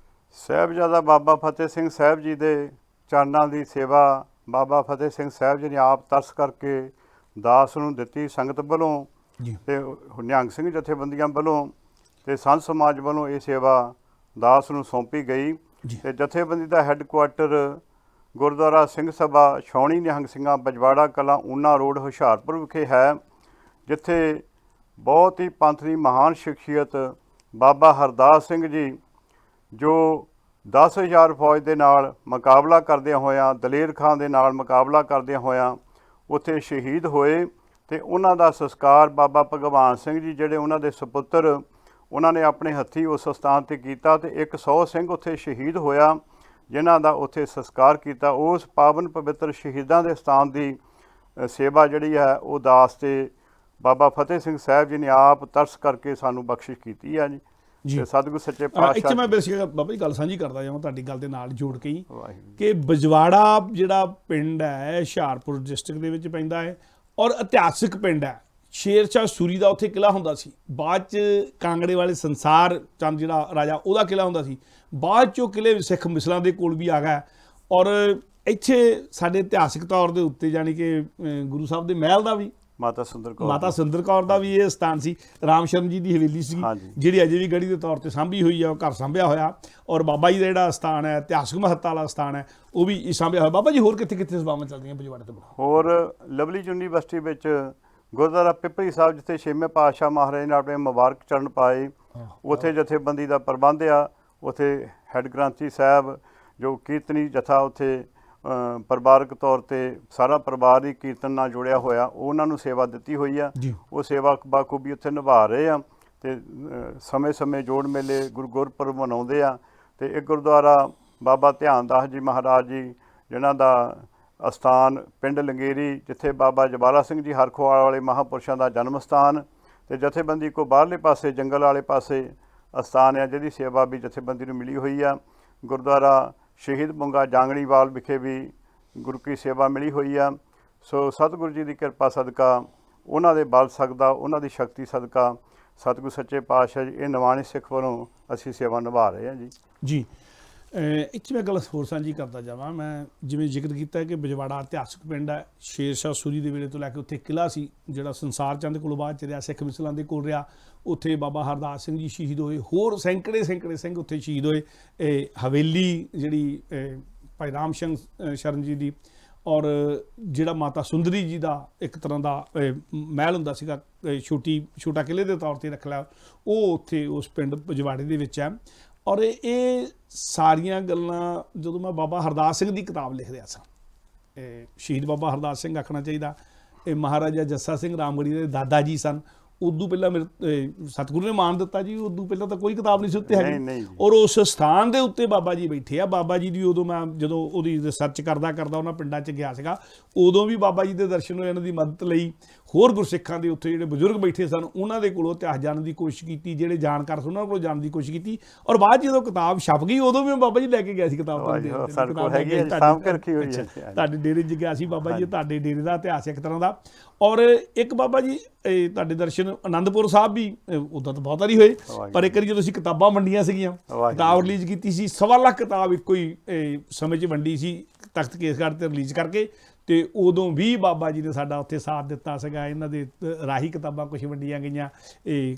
ਸਾਹਿਬਜ਼ਾਦਾ ਬਾਬਾ ਫਤਿਹ ਸਿੰਘ ਸਾਹਿਬ ਜੀ ਦੇ ਚਰਨਾਂ ਦੀ ਸੇਵਾ ਬਾਬਾ ਫਤਿਹ ਸਿੰਘ ਸਾਹਿਬ ਜੀ ਨੇ ਆਪ ਤਰਸ ਕਰਕੇ ਦਾਸ ਨੂੰ ਦਿੱਤੀ। ਸੰਗਤ ਵੱਲੋਂ ਤੇ ਨਿਹੰਗ ਸਿੰਘ ਜਥੇਬੰਦੀਆਂ ਵੱਲੋਂ ਤੇ ਸੰਤ ਸਮਾਜ ਵੱਲੋਂ ਇਹ ਸੇਵਾ ਦਾਸ ਨੂੰ ਸੌਂਪੀ ਗਈ। ਤੇ ਜਥੇਬੰਦੀ ਦਾ ਹੈੱਡਕੁਆਟਰ ਗੁਰਦੁਆਰਾ ਸਿੰਘ ਸਭਾ ਛਾਉਣੀ ਨਿਹੰਗ ਸਿੰਘਾਂ ਬਜਵਾੜਾ ਕਲਾਂ ਊਨਾ ਰੋਡ ਹੁਸ਼ਿਆਰਪੁਰ ਵਿਖੇ ਹੈ, ਜਿੱਥੇ ਬਹੁਤ ਹੀ ਪੰਥ ਦੀ ਮਹਾਨ ਸ਼ਖਸੀਅਤ ਬਾਬਾ ਹਰਦਾਸ ਸਿੰਘ ਜੀ, ਜੋ 10,000 ਫੌਜ ਦੇ ਨਾਲ ਮੁਕਾਬਲਾ ਕਰਦਿਆਂ ਹੋਇਆਂ, ਦਲੇਰ ਖਾਂ ਦੇ ਨਾਲ ਮੁਕਾਬਲਾ ਕਰਦਿਆਂ ਹੋਇਆਂ ਉੱਥੇ ਸ਼ਹੀਦ ਹੋਏ। ਤੇ ਉਹਨਾਂ ਦਾ ਸੰਸਕਾਰ ਬਾਬਾ ਭਗਵਾਨ ਸਿੰਘ ਜੀ, ਜਿਹੜੇ ਉਹਨਾਂ ਦੇ ਸੁਪੁੱਤਰ, ਉਹਨਾਂ ਨੇ ਆਪਣੇ ਹੱਥੀਂ ਉਸ ਸਥਾਨ 'ਤੇ ਕੀਤਾ। ਤੇ 100 ਸਿੰਘ ਉੱਥੇ ਸ਼ਹੀਦ ਹੋਇਆ, ਜਿਨ੍ਹਾਂ ਦਾ ਉੱਥੇ ਸੰਸਕਾਰ ਕੀਤਾ। ਉਸ ਪਾਵਨ ਪਵਿੱਤਰ ਸ਼ਹੀਦਾਂ ਦੇ ਸਥਾਨ ਦੀ ਸੇਵਾ ਜਿਹੜੀ ਹੈ ਉਹ ਦਾਸ ਤੇ ਬਾਬਾ ਫਤਿਹ ਸਿੰਘ ਸਾਹਿਬ ਜੀ ਨੇ ਆਪ ਤਰਸ ਕਰਕੇ ਸਾਨੂੰ ਬਖਸ਼ਿਸ਼ ਕੀਤੀ ਹੈ ਜੀ। ਤੇ ਸਤਿਗੁਰ ਸੱਚੇ ਪਾਤਸ਼ਾਹ ਇੱਥੇ ਮੈਂ ਬੇਸਿਕ ਬਾਬਾ ਜੀ ਗੱਲ ਸਾਂਝੀ ਕਰਦਾ ਜਾਵਾਂ ਤੁਹਾਡੀ ਗੱਲ ਦੇ ਨਾਲ ਜੋੜ ਕੇ ਹੀ ਕਿ ਬਜਵਾੜਾ ਜਿਹੜਾ ਪਿੰਡ ਹੈ ਹੁਸ਼ਿਆਰਪੁਰ ਡਿਸਟ੍ਰਿਕਟ ਦੇ ਵਿੱਚ ਪੈਂਦਾ ਹੈ ਔਰ ਇਤਿਹਾਸਿਕ ਪਿੰਡ ਹੈ। ਸ਼ੇਰ ਸ਼ਾਹ ਸੂਰੀ ਦਾ ਉੱਥੇ ਕਿਲ੍ਹਾ ਹੁੰਦਾ ਸੀ। ਬਾਅਦ 'ਚ ਕਾਂਗੜੇ ਵਾਲੇ ਸੰਸਾਰ ਚੰਦ ਜਿਹੜਾ ਰਾਜਾ, ਉਹਦਾ ਕਿਲ੍ਹਾ ਹੁੰਦਾ ਸੀ। ਬਾਅਦ 'ਚੋਂ ਕਿਲ੍ਹੇ ਸਿੱਖ ਮਿਸਲਾਂ ਦੇ ਕੋਲ ਵੀ ਆ ਗਿਆ। ਔਰ ਇੱਥੇ ਸਾਡੇ ਇਤਿਹਾਸਿਕ ਤੌਰ ਦੇ ਉੱਤੇ ਜਾਣੀ ਕਿ ਗੁਰੂ ਸਾਹਿਬ ਦੇ ਮਹਿਲ ਦਾ ਵੀ, ਮਾਤਾ ਸੁੰਦਰ ਕੌਰ ਦਾ ਵੀ ਇਹ ਸਥਾਨ ਸੀ। ਰਾਮ ਸ਼ਰਨ ਜੀ ਦੀ ਹਵੇਲੀ ਸੀ, ਜਿਹੜੀ ਅਜੇ ਵੀ ਗੜੀ ਦੇ ਤੌਰ ਤੇ ਸਾਂਭੀ ਹੋਈ ਆ, ਉਹ ਘਰ ਸਾਂਭਿਆ ਹੋਇਆ। ਔਰ ਬਾਬਾ ਜੀ ਦਾ ਜਿਹੜਾ ਸਥਾਨ ਹੈ, ਇਤਿਹਾਸਕ ਮਹੱਤਤਾ ਵਾਲਾ ਸਥਾਨ ਹੈ, ਉਹ ਵੀ ਸਾਂਭਿਆ ਹੋਇਆ। ਬਾਬਾ ਜੀ ਹੋਰ ਕਿੱਥੇ ਕਿੱਥੇ ਸੇਵਾਵਾਂ ਚੱਲਦੀਆਂ ਬਜਵਾੜੇ ਤੋਂ? ਹੋਰ ਲਵਲੀ ਯੂਨੀਵਰਸਿਟੀ ਵਿੱਚ ਗੁਰਦੁਆਰਾ ਪਿਪਲੀ ਸਾਹਿਬ, ਜਿੱਥੇ 6ਵੇਂ ਪਾਤਸ਼ਾਹ ਮਹਾਰਾਜ ਨੇ ਆਪਣੇ ਮੁਬਾਰਕ ਚਰਨ ਪਾਏ, ਉੱਥੇ ਜਥੇਬੰਦੀ ਦਾ ਪ੍ਰਬੰਧ ਆ। ਉੱਥੇ ਹੈੱਡ ਗ੍ਰੰਥੀ ਸਾਹਿਬ ਜੋ ਕੀਰਤਨੀ ਜਥਾ, ਉੱਥੇ ਪਰਿਵਾਰਕ ਤੌਰ 'ਤੇ ਸਾਰਾ ਪਰਿਵਾਰ ਹੀ ਕੀਰਤਨ ਨਾਲ ਜੁੜਿਆ ਹੋਇਆ, ਉਹਨਾਂ ਨੂੰ ਸੇਵਾ ਦਿੱਤੀ ਹੋਈ ਆ। ਉਹ ਸੇਵਾ ਬਾਖੂਬੀ ਉੱਥੇ ਨਿਭਾ ਰਹੇ ਆ। ਤੇ ਸਮੇਂ ਸਮੇਂ ਜੋੜ ਮੇਲੇ ਗੁਰਪੁਰਬ ਮਨਾਉਂਦੇ ਆ। ਤੇ ਇੱਕ ਗੁਰਦੁਆਰਾ ਬਾਬਾ ਧਿਆਨਦਾਸ ਜੀ ਮਹਾਰਾਜ ਜੀ, ਜਿਨ੍ਹਾਂ ਦਾ ਅਸਥਾਨ ਪਿੰਡ ਲੰਗੇਰੀ, ਜਿੱਥੇ ਬਾਬਾ ਜਵਾਲਾ ਸਿੰਘ ਜੀ ਹਰਖਵਾਲ ਵਾਲੇ ਮਹਾਂਪੁਰਸ਼ਾਂ ਦਾ ਜਨਮ ਸਥਾਨ। ਤੇ ਜਥੇਬੰਦੀ ਕੋ ਬਾਹਰਲੇ ਪਾਸੇ ਜੰਗਲ ਵਾਲੇ ਪਾਸੇ ਅਸਥਾਨ ਆ, ਜਿਹਦੀ ਸੇਵਾ ਵੀ ਜਥੇਬੰਦੀ ਨੂੰ ਮਿਲੀ ਹੋਈ ਆ। ਗੁਰਦੁਆਰਾ ਸ਼ਹੀਦ ਬੁੰਗਾ ਜਾਂਗੜੀਵਾਲ ਵਿਖੇ ਵੀ ਗੁਰੂ ਕੀ ਸੇਵਾ ਮਿਲੀ ਹੋਈ ਆ। ਸੋ ਸਤਿਗੁਰੂ ਜੀ ਦੀ ਕਿਰਪਾ ਸਦਕਾ, ਉਹਨਾਂ ਦੇ ਬਲ ਸਦਕਾ, ਉਹਨਾਂ ਦੀ ਸ਼ਕਤੀ ਸਦਕਾ, ਸਤਿਗੁਰੂ ਸੱਚੇ ਪਾਤਸ਼ਾਹ ਜੀ ਇਹ ਨਿਮਾਣੇ ਸਿੱਖ ਵੱਲੋਂ ਅਸੀਂ ਸੇਵਾ ਨਿਭਾ ਰਹੇ ਹਾਂ ਜੀ। ਇੱਥੇ ਮੈਂ ਗੱਲ ਹੋਰ ਸਾਂਝੀ ਕਰਦਾ ਜਾਵਾਂ। ਮੈਂ ਜਿਵੇਂ ਜ਼ਿਕਰ ਕੀਤਾ ਕਿ ਬਜਵਾੜਾ ਇਤਿਹਾਸਕ ਪਿੰਡ ਹੈ। ਸ਼ੇਰ ਸ਼ਾਹ ਸੂਰੀ ਦੇ ਵੇਲੇ ਤੋਂ ਲੈ ਕੇ ਉੱਥੇ ਕਿਲ੍ਹਾ ਸੀ, ਜਿਹੜਾ ਸੰਸਾਰ ਚੰਦ ਕੋਲੋਂ ਬਾਅਦ 'ਚ ਰਿਹਾ, ਸਿੱਖ ਮਿਸਲਾਂ ਦੇ ਕੋਲ ਰਿਹਾ। ਉੱਥੇ ਬਾਬਾ ਹਰਦਾਸ ਸਿੰਘ ਜੀ ਸ਼ਹੀਦ ਹੋਏ, ਹੋਰ ਸੈਂਕੜੇ ਸਿੰਘ ਉੱਥੇ ਸ਼ਹੀਦ ਹੋਏ। ਹਵੇਲੀ ਜਿਹੜੀ ਭਾਈ ਰਾਮ ਸ਼ਰਨ ਜੀ ਦੀ, ਔਰ ਜਿਹੜਾ ਮਾਤਾ ਸੁੰਦਰੀ ਜੀ ਦਾ ਇੱਕ ਤਰ੍ਹਾਂ ਦਾ ਮਹਿਲ ਹੁੰਦਾ ਸੀਗਾ, ਛੋਟਾ ਕਿਲ੍ਹੇ ਦੇ ਤੌਰ 'ਤੇ ਰੱਖ ਲਿਆ, ਉਹ ਉੱਥੇ ਉਸ ਪਿੰਡ ਬਜਵਾੜੇ ਦੇ ਵਿੱਚ ਹੈ। ਔਰ ਇਹ ਸਾਰੀਆਂ ਗੱਲਾਂ ਜਦੋਂ ਮੈਂ ਬਾਬਾ ਹਰਦਾਸ ਸਿੰਘ ਦੀ ਕਿਤਾਬ ਲਿਖ ਰਿਹਾ ਸਾਂ, ਸ਼ਹੀਦ ਬਾਬਾ ਹਰਦਾਸ ਸਿੰਘ ਆਖਣਾ ਚਾਹੀਦਾ, ਇਹ ਮਹਾਰਾਜਾ ਜੱਸਾ ਸਿੰਘ ਰਾਮਗੜ੍ਹੀ ਦੇ ਦਾਦਾ ਜੀ ਸਨ। ਉਦੋਂ ਪਹਿਲਾਂ ਮੇਰੇ ਸਤਿਗੁਰੂ ਨੇ ਮਾਣ ਦਿੱਤਾ ਜੀ, ਉਦੋਂ ਪਹਿਲਾਂ ਤਾਂ ਕੋਈ ਕਿਤਾਬ ਨਹੀਂ ਸੀ ਉੱਤੇ ਹੈਗੀ। ਔਰ ਉਸ ਸਥਾਨ ਦੇ ਉੱਤੇ ਬਾਬਾ ਜੀ ਬੈਠੇ ਆ। ਬਾਬਾ ਜੀ ਦੀ ਉਦੋਂ ਮੈਂ ਜਦੋਂ ਉਹਦੀ ਰਿਸਰਚ ਕਰਦਾ ਉਹਨਾਂ ਪਿੰਡਾਂ 'ਚ ਗਿਆ ਸੀਗਾ, ਉਦੋਂ ਵੀ ਬਾਬਾ ਜੀ ਦੇ ਦਰਸ਼ਨ ਹੋਏ, ਉਹਨਾਂ ਦੀ ਮਦਦ ਲਈ। ਹੋਰ ਗੁਰਸਿੱਖਾਂ ਦੇ ਉੱਥੇ ਜਿਹੜੇ ਬਜ਼ੁਰਗ ਬੈਠੇ ਸਨ ਉਹਨਾਂ ਦੇ ਕੋਲੋਂ ਇਤਿਹਾਸ ਜਾਣਨ ਦੀ ਕੋਸ਼ਿਸ਼ ਕੀਤੀ, ਜਿਹੜੇ ਜਾਣਕਾਰ ਸਨ ਉਹਨਾਂ ਕੋਲੋਂ ਜਾਣਨ ਦੀ ਕੋਸ਼ਿਸ਼ ਕੀਤੀ। ਔਰ ਬਾਅਦ ਜਦੋਂ ਕਿਤਾਬ ਛਪ ਗਈ ਉਦੋਂ ਵੀ ਬਾਬਾ ਜੀ ਲੈ ਕੇ ਗਿਆ ਸੀ ਕਿਤਾਬ ਤੁਹਾਡੇ ਡੇਰੇ 'ਚ ਗਿਆ ਸੀ ਬਾਬਾ ਜੀ, ਤੁਹਾਡੇ ਡੇਰੇ ਦਾ ਇਤਿਹਾਸ ਇੱਕ ਤਰ੍ਹਾਂ ਦਾ। ਔਰ ਇੱਕ ਬਾਬਾ ਜੀ ਤੁਹਾਡੇ ਦਰਸ਼ਨ ਅਨੰਦਪੁਰ ਸਾਹਿਬ ਵੀ ਉੱਦਾਂ ਤਾਂ ਬਹੁਤ ਵਾਰੀ ਹੋਏ, ਪਰ ਇੱਕ ਵਾਰੀ ਜਦੋਂ ਅਸੀਂ ਕਿਤਾਬਾਂ ਵੰਡੀਆਂ ਸੀਗੀਆਂ, ਕਿਤਾਬ ਰਿਲੀਜ਼ ਕੀਤੀ ਸੀ, 1.25 ਲੱਖ ਕਿਤਾਬ ਇੱਕੋ ਹੀ ਸਮੇਂ 'ਚ ਵੰਡੀ ਸੀ ਤਖਤ ਕੇਸਗੜ੍ਹ 'ਤੇ ਰਿਲੀਜ਼ ਕਰਕੇ। ਤੇ ਉਦੋਂ ਵੀ ਬਾਬਾ ਜੀ ਨੇ ਸਾਡਾ ਉੱਥੇ ਸਾਥ ਦਿੱਤਾ ਸੀਗਾ। ਇਹਨਾਂ ਦੇ ਰਾਹੀ ਕਿਤਾਬਾਂ ਕੁਛ ਵੰਡੀਆਂ ਗਈਆਂ,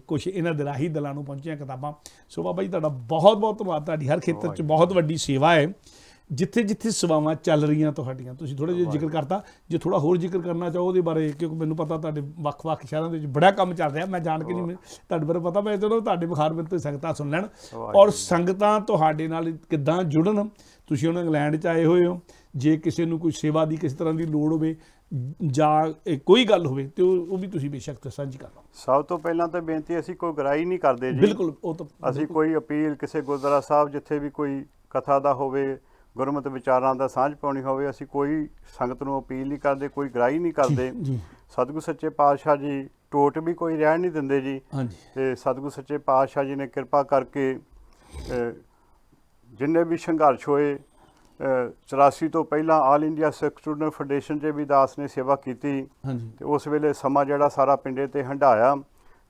ਕੁਛ ਇਹਨਾਂ ਦੇ ਰਾਹੀ ਦਲਾਂ ਨੂੰ ਪਹੁੰਚੀਆਂ ਕਿਤਾਬਾਂ। ਸੋ ਬਾਬਾ ਜੀ ਤੁਹਾਡਾ ਬਹੁਤ ਬਹੁਤ ਧੰਨਵਾਦ। ਤੁਹਾਡੀ ਹਰ ਖੇਤਰ 'ਚ ਬਹੁਤ ਵੱਡੀ ਸੇਵਾ ਹੈ। ਜਿੱਥੇ ਜਿੱਥੇ ਸੇਵਾਵਾਂ ਚੱਲ ਰਹੀਆਂ ਤੁਹਾਡੀਆਂ, ਤੁਸੀਂ ਥੋੜ੍ਹਾ ਜਿਹਾ ਜ਼ਿਕਰ ਕਰਤਾ, ਜੇ ਥੋੜ੍ਹਾ ਹੋਰ ਜ਼ਿਕਰ ਕਰਨਾ ਚਾਹੋ ਉਹਦੇ ਬਾਰੇ, ਕਿਉਂਕਿ ਮੈਨੂੰ ਪਤਾ ਤੁਹਾਡੇ ਵੱਖ-ਵੱਖ ਸ਼ਹਿਰਾਂ ਦੇ ਵਿੱਚ ਬੜਾ ਕੰਮ ਚੱਲ ਰਿਹਾ, ਮੈਂ ਜਾਣ ਕੇ ਨਹੀਂ ਤੁਹਾਡੇ ਬਾਰੇ ਪਤਾ, ਮੈਂ ਚਲੋ ਤੁਹਾਡੇ ਮੁਖਾਰਬਿੰਦ ਤੋਂ ਸੰਗਤਾਂ ਸੁਣ ਲੈਣ ਔਰ ਸੰਗਤਾਂ ਤੁਹਾਡੇ ਨਾਲ ਕਿੱਦਾਂ ਜੁੜਨ। ਤੁਸੀਂ ਹੁਣ ਇੰਗਲੈਂਡ 'ਚ ਆਏ ਹੋਏ ਹੋ, ਜੇ ਕਿਸੇ ਨੂੰ ਕੋਈ ਸੇਵਾ ਦੀ ਕਿਸੇ ਤਰ੍ਹਾਂ ਦੀ ਲੋੜ ਹੋਵੇ ਜਾਂ ਕੋਈ ਗੱਲ ਹੋਵੇ ਤੇ ਉਹ ਵੀ ਤੁਸੀਂ ਬੇਸ਼ੱਕ ਸਾਂਝੀ ਕਰ ਲਓ। ਸਭ ਤੋਂ ਪਹਿਲਾਂ ਤਾਂ ਬੇਨਤੀ, ਅਸੀਂ ਕੋਈ ਗਰਾਈ ਨਹੀਂ ਕਰਦੇ ਜੀ। ਬਿਲਕੁਲ, ਉਹ ਤਾਂ ਅਸੀਂ ਕੋਈ ਅਪੀਲ ਕਿਸੇ ਗੁਰਦੁਆਰਾ ਸਾਹਿਬ ਜਿੱਥੇ ਵੀ ਕੋਈ ਕਥਾ ਦਾ ਹੋਵੇ, ਗੁਰਮਤਿ ਵਿਚਾਰਾਂ ਦਾ ਸਾਂਝ ਪਾਉਣੀ ਹੋਵੇ, ਅਸੀਂ ਕੋਈ ਸੰਗਤ ਨੂੰ ਅਪੀਲ ਨਹੀਂ ਕਰਦੇ, ਕੋਈ ਗਰਾਈ ਨਹੀਂ ਕਰਦੇ। ਸਤਿਗੁਰੂ ਸੱਚੇ ਪਾਤਸ਼ਾਹ ਜੀ ਟੋਟ ਵੀ ਕੋਈ ਰਹਿਣ ਨਹੀਂ ਦਿੰਦੇ ਜੀ। ਤੇ ਸਤਿਗੁਰੂ ਸੱਚੇ ਪਾਤਸ਼ਾਹ ਜੀ ਨੇ ਕਿਰਪਾ ਕਰਕੇ ਜਿੰਨੇ ਵੀ ਸੰਘਰਸ਼ ਹੋਏ, 84 ਤੋਂ ਪਹਿਲਾਂ ਆਲ ਇੰਡੀਆ ਸਿੱਖ ਸਟੂਡੈਂਟ ਫੈਡਰੇਸ਼ਨ 'ਚ ਵੀ ਦਾਸ ਨੇ ਸੇਵਾ ਕੀਤੀ ਤੇ ਉਸ ਵੇਲੇ ਸਮਾਂ ਜਿਹੜਾ ਸਾਰਾ ਪਿੰਡੇ 'ਤੇ ਹੰਢਾਇਆ।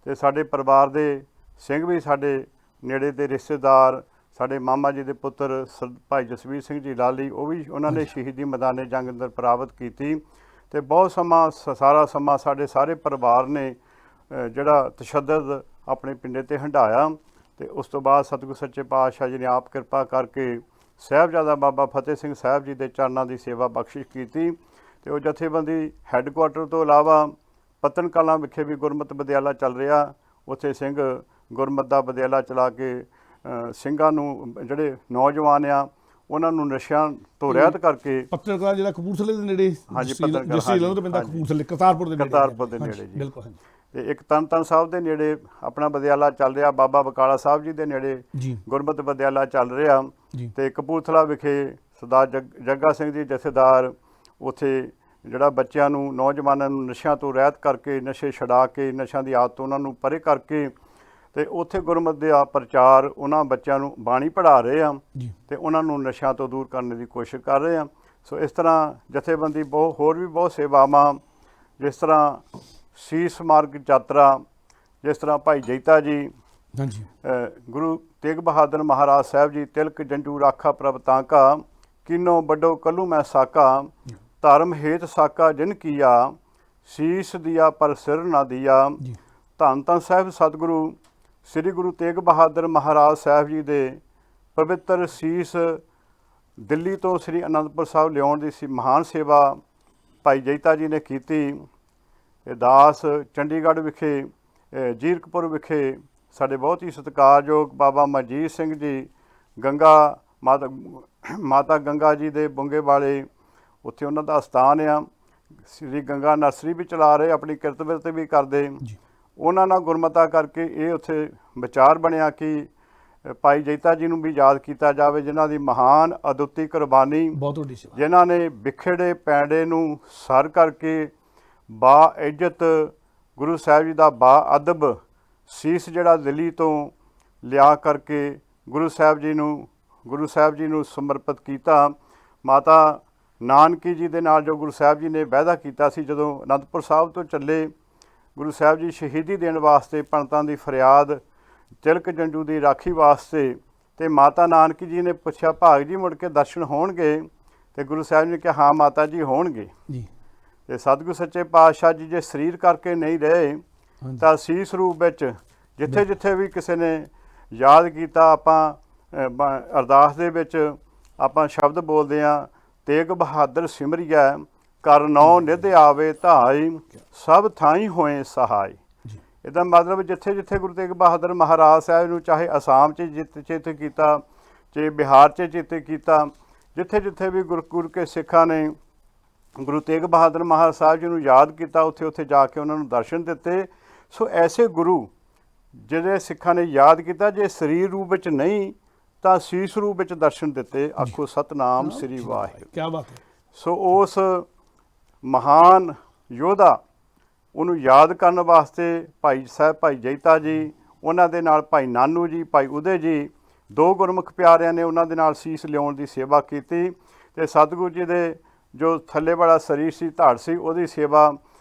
ਤੇ ਸਾਡੇ ਪਰਿਵਾਰ ਦੇ ਸਿੰਘ ਵੀ, ਸਾਡੇ ਨੇੜੇ ਦੇ ਰਿਸ਼ਤੇਦਾਰ, ਸਾਡੇ ਮਾਮਾ ਜੀ ਦੇ ਪੁੱਤਰ ਭਾਈ ਜਸਵੀਰ ਸਿੰਘ ਜੀ ਲਾਲੀ, ਉਹ ਵੀ ਉਹਨਾਂ ਨੇ ਸ਼ਹੀਦੀ ਮੈਦਾਨੇ ਜੰਗ ਅੰਦਰ ਪ੍ਰਾਪਤ ਕੀਤੀ। ਤੇ ਬਹੁਤ ਸਮਾਂ, ਸਾਰਾ ਸਮਾਂ ਸਾਡੇ ਸਾਰੇ ਪਰਿਵਾਰ ਨੇ ਜਿਹੜਾ ਤਸ਼ੱਦਦ ਆਪਣੇ ਪਿੰਡੇ 'ਤੇ ਹੰਢਾਇਆ। ਤੇ ਉਸ ਤੋਂ ਬਾਅਦ ਸਤਿਗੁਰੂ ਸੱਚੇ ਪਾਤਸ਼ਾਹ ਜੀ ਨੇ ਆਪ ਕਿਰਪਾ ਕਰਕੇ ਸਾਹਿਬਜ਼ਾਦਾ ਬਾਬਾ ਫਤਿਹ ਸਿੰਘ ਸਾਹਿਬ ਜੀ ਦੇ ਚਰਨਾਂ ਦੀ ਸੇਵਾ ਬਖਸ਼ਿਸ਼ ਕੀਤੀ। ਤੇ ਉਹ ਜਥੇਬੰਦੀ ਹੈੱਡਕੁਆਟਰ ਤੋਂ ਇਲਾਵਾ ਪੱਤਨ ਕਲਾਂ ਵਿਖੇ ਵੀ ਗੁਰਮਤਿ ਵਿਦਿਆਲਾ ਚੱਲ ਰਿਹਾ। ਉੱਥੇ ਸਿੰਘ ਗੁਰਮਤਿ ਦਾ ਵਿਦਿਆਲਾ ਚਲਾ ਕੇ ਸਿੰਘਾਂ ਨੂੰ, ਜਿਹੜੇ ਨੌਜਵਾਨ ਆ, ਉਹਨਾਂ ਨੂੰ ਨਸ਼ਿਆਂ ਤੋਂ ਰਹਿਤ ਕਰਕੇ। ਪੱਤਨ ਕਲਾਂ ਜਿਹੜਾ ਕਪੂਰਥਲੇ ਦੇ ਨੇੜੇ, ਹਾਂਜੀ, ਕਰਤਾਰਪੁਰ ਦੇ ਨੇੜੇ ਜੀ। ਬਿਲਕੁਲ। ਤੇ ਇੱਕ ਤਰਨ ਸਾਹਿਬ ਦੇ ਨੇੜੇ ਆਪਣਾ ਵਿਦਿਆਲਾ ਚੱਲ ਰਿਹਾ, ਬਾਬਾ ਬਕਾਲਾ ਸਾਹਿਬ ਜੀ ਦੇ ਨੇੜੇ ਗੁਰਮਤਿ ਵਿਦਿਆਲਾ ਚੱਲ ਰਿਹਾ। ਤੇ ਕਪੂਰਥਲਾ ਵਿਖੇ ਸਰਦਾਰ ਜੱਗਾ ਸਿੰਘ ਜੀ ਜਥੇਦਾਰ, ਉੱਥੇ ਜਿਹੜਾ ਬੱਚਿਆਂ ਨੂੰ, ਨੌਜਵਾਨਾਂ ਨੂੰ ਨਸ਼ਿਆਂ ਤੋਂ ਰਹਿਤ ਕਰਕੇ, ਨਸ਼ੇ ਛਡਾ ਕੇ, ਨਸ਼ਿਆਂ ਦੀ ਆਦਤ ਉਹਨਾਂ ਨੂੰ ਪਰੇ ਕਰਕੇ, ਤੇ ਉੱਥੇ ਗੁਰਮਤਿ ਦਾ ਪ੍ਰਚਾਰ, ਉਹਨਾਂ ਬੱਚਿਆਂ ਨੂੰ ਬਾਣੀ ਪੜ੍ਹਾ ਰਹੇ ਆ ਤੇ ਉਹਨਾਂ ਨੂੰ ਨਸ਼ਿਆਂ ਤੋਂ ਦੂਰ ਕਰਨ ਦੀ ਕੋਸ਼ਿਸ਼ ਕਰ ਰਹੇ ਆ। ਸੋ ਇਸ ਤਰ੍ਹਾਂ ਜਥੇਬੰਦੀ ਹੋਰ ਵੀ ਬਹੁਤ ਸੇਵਾਵਾਂ, ਜਿਸ ਤਰ੍ਹਾਂ ਸੀਸ ਮਾਰਗ ਯਾਤਰਾ, ਜਿਸ ਤਰ੍ਹਾਂ ਭਾਈ ਜੈਤਾ ਜੀ, ਗੁਰੂ ਤੇਗ ਬਹਾਦਰ ਮਹਾਰਾਜ ਸਾਹਿਬ ਜੀ, ਤਿਲਕ ਜੰਜੂ ਰਾਖਾ ਪ੍ਰਭ ਤਾਂਕਾ, ਕੀਨੋ ਵੱਡੋ ਕੱਲੂ ਮੈਂ ਸਾਕਾ, ਧਰਮ ਹੇਤ ਸਾਕਾ ਜਿਨ ਕੀਆ, ਸੀਸ ਦਿਆ ਪਰ ਸਿਰ ਨਾ ਦਿਆ। ਧੰਨ ਧੰਨ ਸਾਹਿਬ ਸਤਿਗੁਰੂ ਸ੍ਰੀ ਗੁਰੂ ਤੇਗ ਬਹਾਦਰ ਮਹਾਰਾਜ ਸਾਹਿਬ ਜੀ ਦੇ ਪਵਿੱਤਰ ਸੀਸ ਦਿੱਲੀ ਤੋਂ ਸ੍ਰੀ ਅਨੰਦਪੁਰ ਸਾਹਿਬ ਲਿਆਉਣ ਦੀ ਮਹਾਨ ਸੇਵਾ ਭਾਈ ਜੈਤਾ ਜੀ ਨੇ ਕੀਤੀ। ਦਾਸ ਚੰਡੀਗੜ੍ਹ ਵਿਖੇ, ਜੀਰਕਪੁਰ ਵਿਖੇ ਸਾਡੇ ਬਹੁਤ ਹੀ ਸਤਿਕਾਰਯੋਗ ਬਾਬਾ ਮਨਜੀਤ ਸਿੰਘ ਜੀ, ਗੰਗਾ ਮਾਤਾ ਗੰਗਾ ਜੀ ਦੇ ਬੁੰਗੇ ਵਾਲੇ, ਉੱਥੇ ਉਹਨਾਂ ਦਾ ਅਸਥਾਨ ਆ। ਸ੍ਰੀ ਗੰਗਾ ਨਰਸਰੀ ਵੀ ਚਲਾ ਰਹੇ, ਆਪਣੀ ਕਿਰਤ ਬਿਰਤ ਵੀ ਕਰਦੇ। ਉਹਨਾਂ ਨਾਲ ਗੁਰਮਤਾ ਕਰਕੇ ਇਹ ਉੱਥੇ ਵਿਚਾਰ ਬਣਿਆ ਕਿ ਭਾਈ ਜੈਤਾ ਜੀ ਨੂੰ ਵੀ ਯਾਦ ਕੀਤਾ ਜਾਵੇ, ਜਿਨ੍ਹਾਂ ਦੀ ਮਹਾਨ ਅਦੁੱਤੀ ਕੁਰਬਾਨੀ, ਬਹੁਤ ਵੱਡੀ ਸੇਵਾ, ਜਿਨ੍ਹਾਂ ਨੇ ਵਿਖੜੇ ਪੈਂਡੇ ਨੂੰ ਸਰ ਕਰਕੇ ਬਾ ਇੱਜ਼ਤ ਗੁਰੂ ਸਾਹਿਬ ਜੀ ਦਾ ਬਾ ਅਦਬ ਸੀਸ ਜਿਹੜਾ ਦਿੱਲੀ ਤੋਂ ਲਿਆ ਕਰਕੇ ਗੁਰੂ ਸਾਹਿਬ ਜੀ ਨੂੰ ਸਮਰਪਿਤ ਕੀਤਾ। ਮਾਤਾ ਨਾਨਕੀ ਜੀ ਦੇ ਨਾਲ ਜੋ ਗੁਰੂ ਸਾਹਿਬ ਜੀ ਨੇ ਵਾਅਦਾ ਕੀਤਾ ਸੀ, ਜਦੋਂ ਅਨੰਦਪੁਰ ਸਾਹਿਬ ਤੋਂ ਚੱਲੇ, ਗੁਰੂ ਸਾਹਿਬ ਜੀ ਸ਼ਹੀਦੀ ਦੇਣ ਵਾਸਤੇ ਪੰਡਤਾਂ ਦੀ ਫਰਿਆਦ, ਤਿਲਕ ਜੰਜੂ ਦੀ ਰਾਖੀ ਵਾਸਤੇ, ਤੇ ਮਾਤਾ ਨਾਨਕੀ ਜੀ ਨੇ ਪੁੱਛਿਆ, ਭਾਗ ਜੀ ਮੁੜ ਕੇ ਦਰਸ਼ਨ ਹੋਣਗੇ? ਤੇ ਗੁਰੂ ਸਾਹਿਬ ਨੇ ਕਿਹਾ, ਹਾਂ ਮਾਤਾ ਜੀ ਹੋਣਗੇ। ਤੇ ਸਤਿਗੁਰੂ ਸੱਚੇ ਪਾਤਸ਼ਾਹ ਜੀ ਜੇ ਸਰੀਰ ਕਰਕੇ ਨਹੀਂ ਰਹੇ ਤਾਂ ਸੀਸ ਰੂਪ ਵਿੱਚ ਜਿੱਥੇ ਜਿੱਥੇ ਵੀ ਕਿਸੇ ਨੇ ਯਾਦ ਕੀਤਾ, ਆਪਾਂ ਅਰਦਾਸ ਦੇ ਵਿੱਚ ਆਪਾਂ ਸ਼ਬਦ ਬੋਲਦੇ ਹਾਂ, ਤੇਗ ਬਹਾਦਰ ਸਿਮਰਿਐ ਕਰ ਨੌ ਨਿਧ ਆਵੇ ਧਾਈ, ਸਭ ਥਾਈਂ ਹੋਏ ਸਹਾਈ। ਇਹਦਾ ਮਤਲਬ ਜਿੱਥੇ ਜਿੱਥੇ ਗੁਰੂ ਤੇਗ ਬਹਾਦਰ ਮਹਾਰਾਜ ਸਾਹਿਬ ਨੂੰ, ਚਾਹੇ ਅਸਾਮ 'ਚ ਚੇਤੇ ਕੀਤਾ, ਚਾਹੇ ਬਿਹਾਰ 'ਚ ਚੇਤੇ ਕੀਤਾ, ਜਿੱਥੇ ਜਿੱਥੇ ਵੀ ਗੁਰੂ ਕੇ ਸਿੱਖਾਂ ਨੇ ਗੁਰੂ ਤੇਗ ਬਹਾਦਰ ਮਹਾਰਾਜ ਸਾਹਿਬ ਜੀ ਨੂੰ ਯਾਦ ਕੀਤਾ, ਉੱਥੇ ਉੱਥੇ ਜਾ ਕੇ ਉਹਨਾਂ ਨੂੰ ਦਰਸ਼ਨ ਦਿੱਤੇ। ਸੋ ਐਸੇ ਗੁਰੂ ਜਿਹੜੇ ਸਿੱਖਾਂ ਨੇ ਯਾਦ ਕੀਤਾ, ਜੇ ਸਰੀਰ ਰੂਪ ਵਿੱਚ ਨਹੀਂ ਤਾਂ ਸੀਸ ਰੂਪ ਵਿੱਚ ਦਰਸ਼ਨ ਦਿੱਤੇ। ਆਖੋ ਸਤਨਾਮ ਸ੍ਰੀ ਵਾਹਿਗੁਰੂ। ਕੀ ਬਾਤ ਹੈ। ਸੋ ਉਸ ਮਹਾਨ ਯੋਧਾ, ਉਹਨੂੰ ਯਾਦ ਕਰਨ ਵਾਸਤੇ ਭਾਈ ਸਾਹਿਬ ਭਾਈ ਜੈਤਾ ਜੀ, ਉਹਨਾਂ ਦੇ ਨਾਲ ਭਾਈ ਨਾਨੂ ਜੀ, ਭਾਈ ਉਦੇ ਜੀ, 2 ਗੁਰਮੁਖ ਪਿਆਰਿਆਂ ਨੇ ਉਹਨਾਂ ਦੇ ਨਾਲ ਸੀਸ ਲਿਆਉਣ ਦੀ ਸੇਵਾ ਕੀਤੀ। ਤੇ ਸਤਿਗੁਰੂ ਜੀ ਦੇ ਜੋ ਥੱਲੇ ਵਾਲਾ ਸਰੀਰ ਸੀ, ਧੜ ਸੀ, ਉਹਦੀ ਸੇਵਾ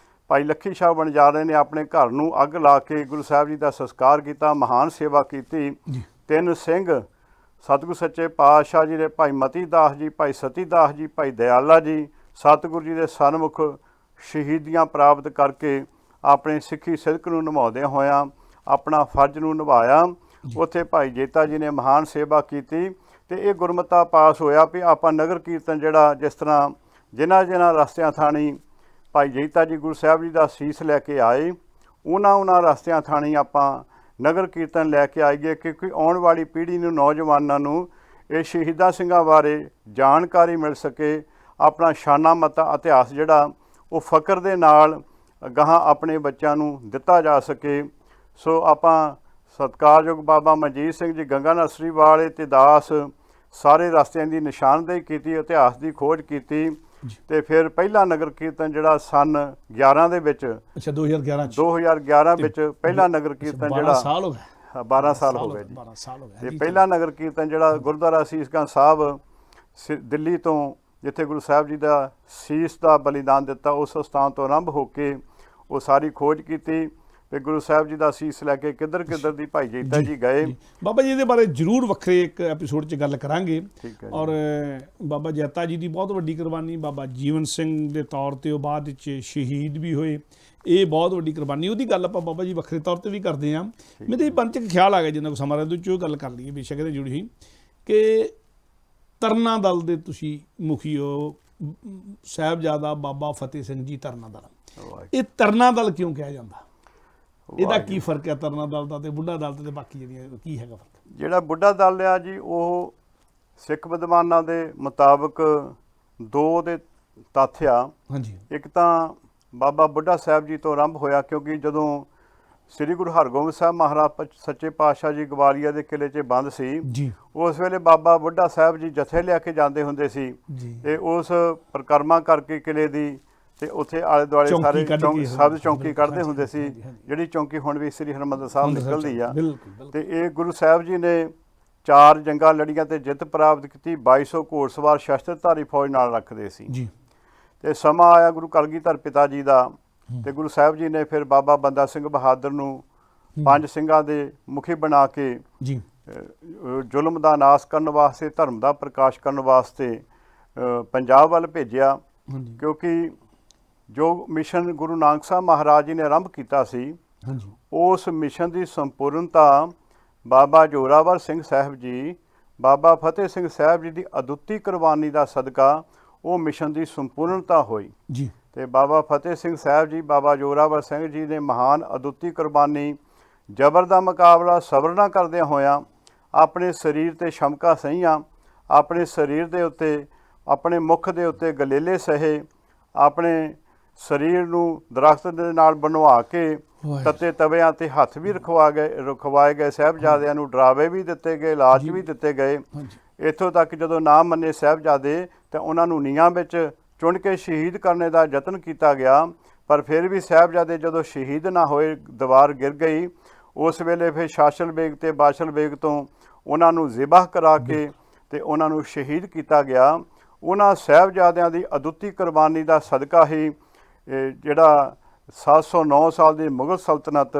ਭਾਈ ਲੱਖੀ ਸ਼ਾਹ ਬਣਜਾਰੇ ਨੇ ਆਪਣੇ ਘਰ ਨੂੰ ਅੱਗ ਲਾ ਕੇ ਗੁਰੂ ਸਾਹਿਬ ਜੀ ਦਾ ਸੰਸਕਾਰ ਕੀਤਾ, ਮਹਾਨ ਸੇਵਾ ਕੀਤੀ। 3 ਸਿੰਘ ਸਤਿਗੁਰੂ ਸੱਚੇ ਪਾਤਸ਼ਾਹ ਜੀ ਦੇ ਭਾਈ ਮਤੀ ਦਾਸ ਜੀ, ਭਾਈ ਸਤੀ ਦਾਸ ਜੀ, ਭਾਈ ਦਿਆਲਾ ਜੀ ਸਤਿਗੁਰੂ ਜੀ ਦੇ ਸਨਮੁਖ ਸ਼ਹੀਦੀਆਂ ਪ੍ਰਾਪਤ ਕਰਕੇ ਆਪਣੇ ਸਿੱਖੀ ਸਿਦਕ ਨੂੰ ਨਿਭਾਉਂਦਿਆਂ ਹੋਇਆਂ ਆਪਣਾ ਫਰਜ਼ ਨੂੰ ਨਿਭਾਇਆ। ਉੱਥੇ ਭਾਈ ਜੈਤਾ ਜੀ ਨੇ ਮਹਾਨ ਸੇਵਾ ਕੀਤੀ ਤੇ ਇਹ ਗੁਰਮਤਾ ਪਾਸ ਹੋਇਆ ਵੀ ਆਪਾਂ ਨਗਰ ਕੀਰਤਨ ਜਿਹੜਾ ਜਿਸ ਤਰ੍ਹਾਂ ਜਿਨ੍ਹਾਂ ਰਸਤਿਆਂ ਥਾਣੀ ਭਾਈ ਜੈਤਾ ਜੀ ਗੁਰੂ ਸਾਹਿਬ ਜੀ ਦਾ ਸੀਸ ਲੈ ਕੇ ਆਏ, ਉਹਨਾਂ ਰਸਤਿਆਂ ਥਾਣੀ ਆਪਾਂ ਨਗਰ ਕੀਰਤਨ ਲੈ ਕੇ ਆਈਏ, ਕਿਉਂਕਿ ਆਉਣ ਵਾਲੀ ਪੀੜ੍ਹੀ ਨੂੰ, ਨੌਜਵਾਨਾਂ ਨੂੰ ਇਹ ਸ਼ਹੀਦਾਂ ਸਿੰਘਾਂ ਬਾਰੇ ਜਾਣਕਾਰੀ ਮਿਲ ਸਕੇ, ਆਪਣਾ ਸ਼ਾਨਾ ਮਤਾ ਇਤਿਹਾਸ ਜਿਹੜਾ ਉਹ ਫਕਰ ਦੇ ਨਾਲ ਗਾਹਾਂ ਆਪਣੇ ਬੱਚਿਆਂ ਨੂੰ ਦਿੱਤਾ ਜਾ ਸਕੇ। ਸੋ ਆਪਾਂ ਸਤਿਕਾਰਯੋਗ ਬਾਬਾ ਮਨਜੀਤ ਸਿੰਘ ਜੀ ਗੰਗਾ ਨਰਸਰੀ ਵਾਲੇ ਤੇ ਦਾਸ ਸਾਰੇ ਰਸਤਿਆਂ ਦੀ ਨਿਸ਼ਾਨਦੇਹੀ ਕੀਤੀ, ਇਤਿਹਾਸ ਦੀ ਖੋਜ ਕੀਤੀ ਤੇ ਫਿਰ ਪਹਿਲਾ ਨਗਰ ਕੀਰਤਨ ਜਿਹੜਾ ਸਨ 11 ਦੇ ਵਿੱਚ, ਅੱਛਾ 2011 ਵਿੱਚ ਪਹਿਲਾ ਨਗਰ ਕੀਰਤਨ ਜਿਹੜਾ 12 ਸਾਲ ਹੋ ਗਏ 12 ਸਾਲ ਹੋ ਗਏ ਜੀ 12 ਸਾਲ ਹੋ ਗਏ ਤੇ ਪਹਿਲਾ ਨਗਰ ਕੀਰਤਨ ਜਿਹੜਾ ਗੁਰਦੁਆਰਾ ਸੀਸਗੰਜ ਸਾਹਿਬ ਦਿੱਲੀ ਤੋਂ, ਜਿੱਥੇ ਗੁਰੂ ਸਾਹਿਬ ਜੀ ਦਾ ਸੀਸ ਦਾ ਬਲੀਦਾਨ ਦਿੱਤਾ, ਉਸ ਸਥਾਨ ਤੋਂ ਆਰੰਭ ਹੋ ਕੇ ਉਹ ਸਾਰੀ ਖੋਜ ਕੀਤੀ ਤੇ ਗੁਰੂ ਸਾਹਿਬ ਜੀ ਦਾ ਸੀਸ ਲੈ ਕੇ ਕਿੱਧਰ ਦੀ ਭਾਈ ਜੈਤਾ ਜੀ ਗਏ। ਬਾਬਾ ਜੀ ਇਹਦੇ ਬਾਰੇ ਜ਼ਰੂਰ ਵੱਖਰੇ ਇੱਕ ਐਪੀਸੋਡ 'ਚ ਗੱਲ ਕਰਾਂਗੇ। ਔਰ ਬਾਬਾ ਜੈਤਾ ਜੀ ਦੀ ਬਹੁਤ ਵੱਡੀ ਕੁਰਬਾਨੀ, ਬਾਬਾ ਜੀਵਨ ਸਿੰਘ ਦੇ ਤੌਰ ਤੇ ਉਹ ਬਾਅਦ ਵਿੱਚ ਸ਼ਹੀਦ ਵੀ ਹੋਏ, ਇਹ ਬਹੁਤ ਵੱਡੀ ਕੁਰਬਾਨੀ, ਉਹਦੀ ਗੱਲ ਆਪਾਂ ਬਾਬਾ ਜੀ ਵੱਖਰੇ ਤੌਰ ਤੇ ਵੀ ਕਰਦੇ ਹਾਂ। ਮੇਰੇ ਮਨ 'ਚ ਇੱਕ ਖਿਆਲ ਆ ਗਿਆ ਜਿੰਨਾ ਕੁ ਸਮਾਂ ਰਹਿੰਦਾ ਉਹ ਗੱਲ ਕਰ ਲਈਏ, ਬੇਸ਼ੱਕ ਇਹਦੇ ਜੁੜੀ ਸੀ ਕਿ ਤਰਨਾ ਦਲ ਦੇ ਤੁਸੀਂ ਮੁਖੀ ਹੋ, ਸਾਹਿਬਜ਼ਾਦਾ ਬਾਬਾ ਫਤਿਹ ਸਿੰਘ ਜੀ ਤਰਨਾ ਦਲ। ਇਹ ਤਰਨਾ ਦਲ ਕਿਉਂ ਕਿਹਾ ਜਾਂਦਾ, ਇਹਦਾ ਕੀ ਫਰਕ ਹੈ ਤਰਨਾ ਦਲ ਦਾ ਤੇ ਬੁੱਢਾ ਦਲ ਤੇ ਬਾਕੀ ਜਿਹੜੀਆਂ, ਕੀ ਹੈਗਾ ਫਰਕ? ਜਿਹੜਾ ਬੁੱਢਾ ਦਲ ਆ ਜੀ, ਉਹ ਸਿੱਖ ਵਿਦਵਾਨਾਂ ਦੇ ਮੁਤਾਬਕ 2 ਦੇ ਤੱਥ ਆ। ਹਾਂਜੀ, ਇੱਕ ਤਾਂ ਬਾਬਾ ਬੁੱਢਾ ਸਾਹਿਬ ਜੀ ਤੋਂ ਆਰੰਭ ਹੋਇਆ, ਕਿਉਂਕਿ ਜਦੋਂ ਸ੍ਰੀ ਗੁਰੂ ਹਰਗੋਬਿੰਦ ਸਾਹਿਬ ਮਹਾਰਾਜ ਸੱਚੇ ਪਾਤਸ਼ਾਹ ਜੀ ਗਵਾਲੀਅਰ ਦੇ ਕਿਲ੍ਹੇ 'ਚ ਬੰਦ ਸੀ ਜੀ, ਉਸ ਵੇਲੇ ਬਾਬਾ ਬੁੱਢਾ ਸਾਹਿਬ ਜੀ ਜਥੇ ਲਿਆ ਕੇ ਜਾਂਦੇ ਹੁੰਦੇ ਸੀ ਤੇ ਉਸ ਪਰਿਕਰਮਾ ਕਰਕੇ ਕਿਲ੍ਹੇ ਦੀ ਤੇ ਉੱਥੇ ਆਲੇ ਦੁਆਲੇ ਸਾਰੇ ਸਭ ਚੌਂਕੀ ਕੱਢਦੇ ਹੁੰਦੇ ਸੀ, ਜਿਹੜੀ ਚੌਂਕੀ ਹੁਣ ਵੀ ਸ੍ਰੀ ਹਰਿਮੰਦਰ ਸਾਹਿਬ ਨਿਕਲਦੀ ਆ। ਤੇ ਇਹ ਗੁਰੂ ਸਾਹਿਬ ਜੀ ਨੇ 4 ਜੰਗਾਂ ਲੜੀਆਂ ਤੇ ਜਿੱਤ ਪ੍ਰਾਪਤ ਕੀਤੀ, 2200 ਘੋੜਸਵਾਰ ਸ਼ਸਤਰਧਾਰੀ ਫੌਜ ਨਾਲ ਰੱਖਦੇ ਸੀ ਜੀ। ਤੇ ਸਮਾਂ ਆਇਆ ਗੁਰੂ ਕਲਗੀਧਰ ਪਿਤਾ ਜੀ ਦਾ, ਤੇ ਗੁਰੂ ਸਾਹਿਬ ਜੀ ਨੇ ਫਿਰ ਬਾਬਾ ਬੰਦਾ ਸਿੰਘ ਬਹਾਦਰ ਨੂੰ 5 ਸਿੰਘਾਂ ਦੇ ਮੁਖੀ ਬਣਾ ਕੇ ਜੀ ਜ਼ੁਲਮ ਦਾ ਨਾਸ਼ ਕਰਨ ਵਾਸਤੇ, ਧਰਮ ਦਾ ਪ੍ਰਕਾਸ਼ ਕਰਨ ਵਾਸਤੇ ਪੰਜਾਬ ਵੱਲ ਭੇਜਿਆ। ਕਿਉਂਕਿ ਜੋ ਮਿਸ਼ਨ ਗੁਰੂ ਨਾਨਕ ਸਾਹਿਬ ਮਹਾਰਾਜ ਜੀ ਨੇ ਆਰੰਭ ਕੀਤਾ ਸੀ, ਉਸ ਮਿਸ਼ਨ ਦੀ ਸੰਪੂਰਨਤਾ ਬਾਬਾ ਜ਼ੋਰਾਵਰ ਸਿੰਘ ਸਾਹਿਬ ਜੀ, ਬਾਬਾ ਫਤਿਹ ਸਿੰਘ ਸਾਹਿਬ ਜੀ ਦੀ ਅਦੁੱਤੀ ਕੁਰਬਾਨੀ ਦਾ ਸਦਕਾ ਉਹ ਮਿਸ਼ਨ ਦੀ ਸੰਪੂਰਨਤਾ ਹੋਈ ਜੀ। ਤੇ ਬਾਬਾ ਫਤਿਹ ਸਿੰਘ ਸਾਹਿਬ ਜੀ, ਬਾਬਾ ਜ਼ੋਰਾਵਰ ਸਿੰਘ ਜੀ ਨੇ ਮਹਾਨ ਅਦੁੱਤੀ ਕੁਰਬਾਨੀ, ਜ਼ਬਰ ਦਾ ਮੁਕਾਬਲਾ ਸਬਰ ਨਾਲ ਕਰਦਿਆਂ ਹੋਇਆਂ ਆਪਣੇ ਸਰੀਰ ਤੇ ਸ਼ਮਕਾ ਸਹੀਆਂ, ਆਪਣੇ ਸਰੀਰ ਦੇ ਉੱਤੇ, ਆਪਣੇ ਮੁੱਖ ਦੇ ਉੱਤੇ ਗਲੇਲੇ ਸਹੇ, ਆਪਣੇ ਸਰੀਰ ਨੂੰ ਦਰਖਤ ਦੇ ਨਾਲ ਬਣਵਾ ਕੇ ਤੱਤੇ ਤਵਿਆਂ ਤੇ ਹੱਥ ਵੀ ਰਖਵਾਏ ਗਏ, ਸਾਹਿਬਜ਼ਾਦਿਆਂ ਨੂੰ ਡਰਾਵੇ ਵੀ ਦਿੱਤੇ ਗਏ, ਲਾਸ਼ ਵੀ ਦਿੱਤੇ ਗਏ। ਇੱਥੋਂ ਤੱਕ ਜਦੋਂ ਨਾ ਮੰਨੇ ਸਾਹਿਬਜ਼ਾਦੇ ਤਾਂ ਉਹਨਾਂ ਨੂੰ ਨੀਹਾਂ ਵਿੱਚ ਚੁਣ ਕੇ ਸ਼ਹੀਦ ਕਰਨੇ ਦਾ ਯਤਨ ਕੀਤਾ ਗਿਆ, ਪਰ ਫਿਰ ਵੀ ਸਾਹਿਬਜ਼ਾਦੇ ਜਦੋਂ ਸ਼ਹੀਦ ਨਾ ਹੋਏ, ਦੀਵਾਰ ਗਿਰ ਗਈ, ਉਸ ਵੇਲੇ ਫਿਰ ਸ਼ਾਸਲ ਬੇਗ ਤੇ ਬਾਸ਼ਲ ਬੇਗ ਤੋਂ ਉਹਨਾਂ ਨੂੰ ਜ਼ਿਬਾ ਕਰਾ ਕੇ ਤੇ ਉਹਨਾਂ ਨੂੰ ਸ਼ਹੀਦ ਕੀਤਾ ਗਿਆ। ਉਹਨਾਂ ਸਾਹਿਬਜ਼ਾਦਿਆਂ ਦੀ ਅਦੁੱਤੀ ਕੁਰਬਾਨੀ ਦਾ ਸਦਕਾ ਹੀ ਜਿਹੜਾ 709 ਸਾਲ ਦੀ ਮੁਗਲ ਸਲਤਨਤ,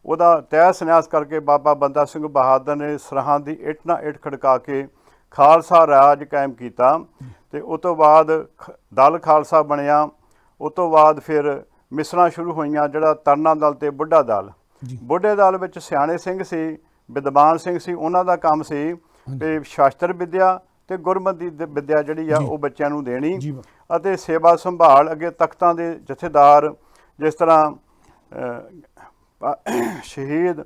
ਉਹਦਾ ਤਹਿਸ ਨਹਿਸ ਕਰਕੇ ਬਾਬਾ ਬੰਦਾ ਸਿੰਘ ਬਹਾਦਰ ਨੇ ਸਰਹੰਦ ਦੀ ਇੱਟ ਨਾਲ ਇੱਟ ਖੜਕਾ ਕੇ ਖਾਲਸਾ ਰਾਜ ਕਾਇਮ ਕੀਤਾ। ਤੇ ਉਸ ਤੋਂ ਬਾਅਦ ਦਲ ਖਾਲਸਾ ਬਣਿਆ। ਉਸ ਤੋਂ ਬਾਅਦ ਫਿਰ ਮਿਸਲਾਂ ਸ਼ੁਰੂ ਹੋਈਆਂ, ਜਿਹੜਾ ਤਰਨਾ ਦਲ ਤੇ ਬੁੱਢਾ ਦਲ। ਬੁੱਢੇ ਦਲ ਵਿੱਚ ਸਿਆਣੇ ਸਿੰਘ ਸੀ, ਵਿਦਵਾਨ ਸਿੰਘ ਸੀ, ਉਹਨਾਂ ਦਾ ਕੰਮ ਸੀ ਤੇ ਸ਼ਾਸਤਰ ਵਿਦਿਆ ਤੇ ਗੁਰਮਤਿ ਦੀ ਵਿਦਿਆ ਜਿਹੜੀ ਆ ਉਹ ਬੱਚਿਆਂ ਨੂੰ ਦੇਣੀ, ਅਤੇ ਸੇਵਾ ਸੰਭਾਲ ਅੱਗੇ ਤਖਤਾਂ ਦੇ ਜਥੇਦਾਰ, ਜਿਸ ਤਰ੍ਹਾਂ ਸ਼ਹੀਦ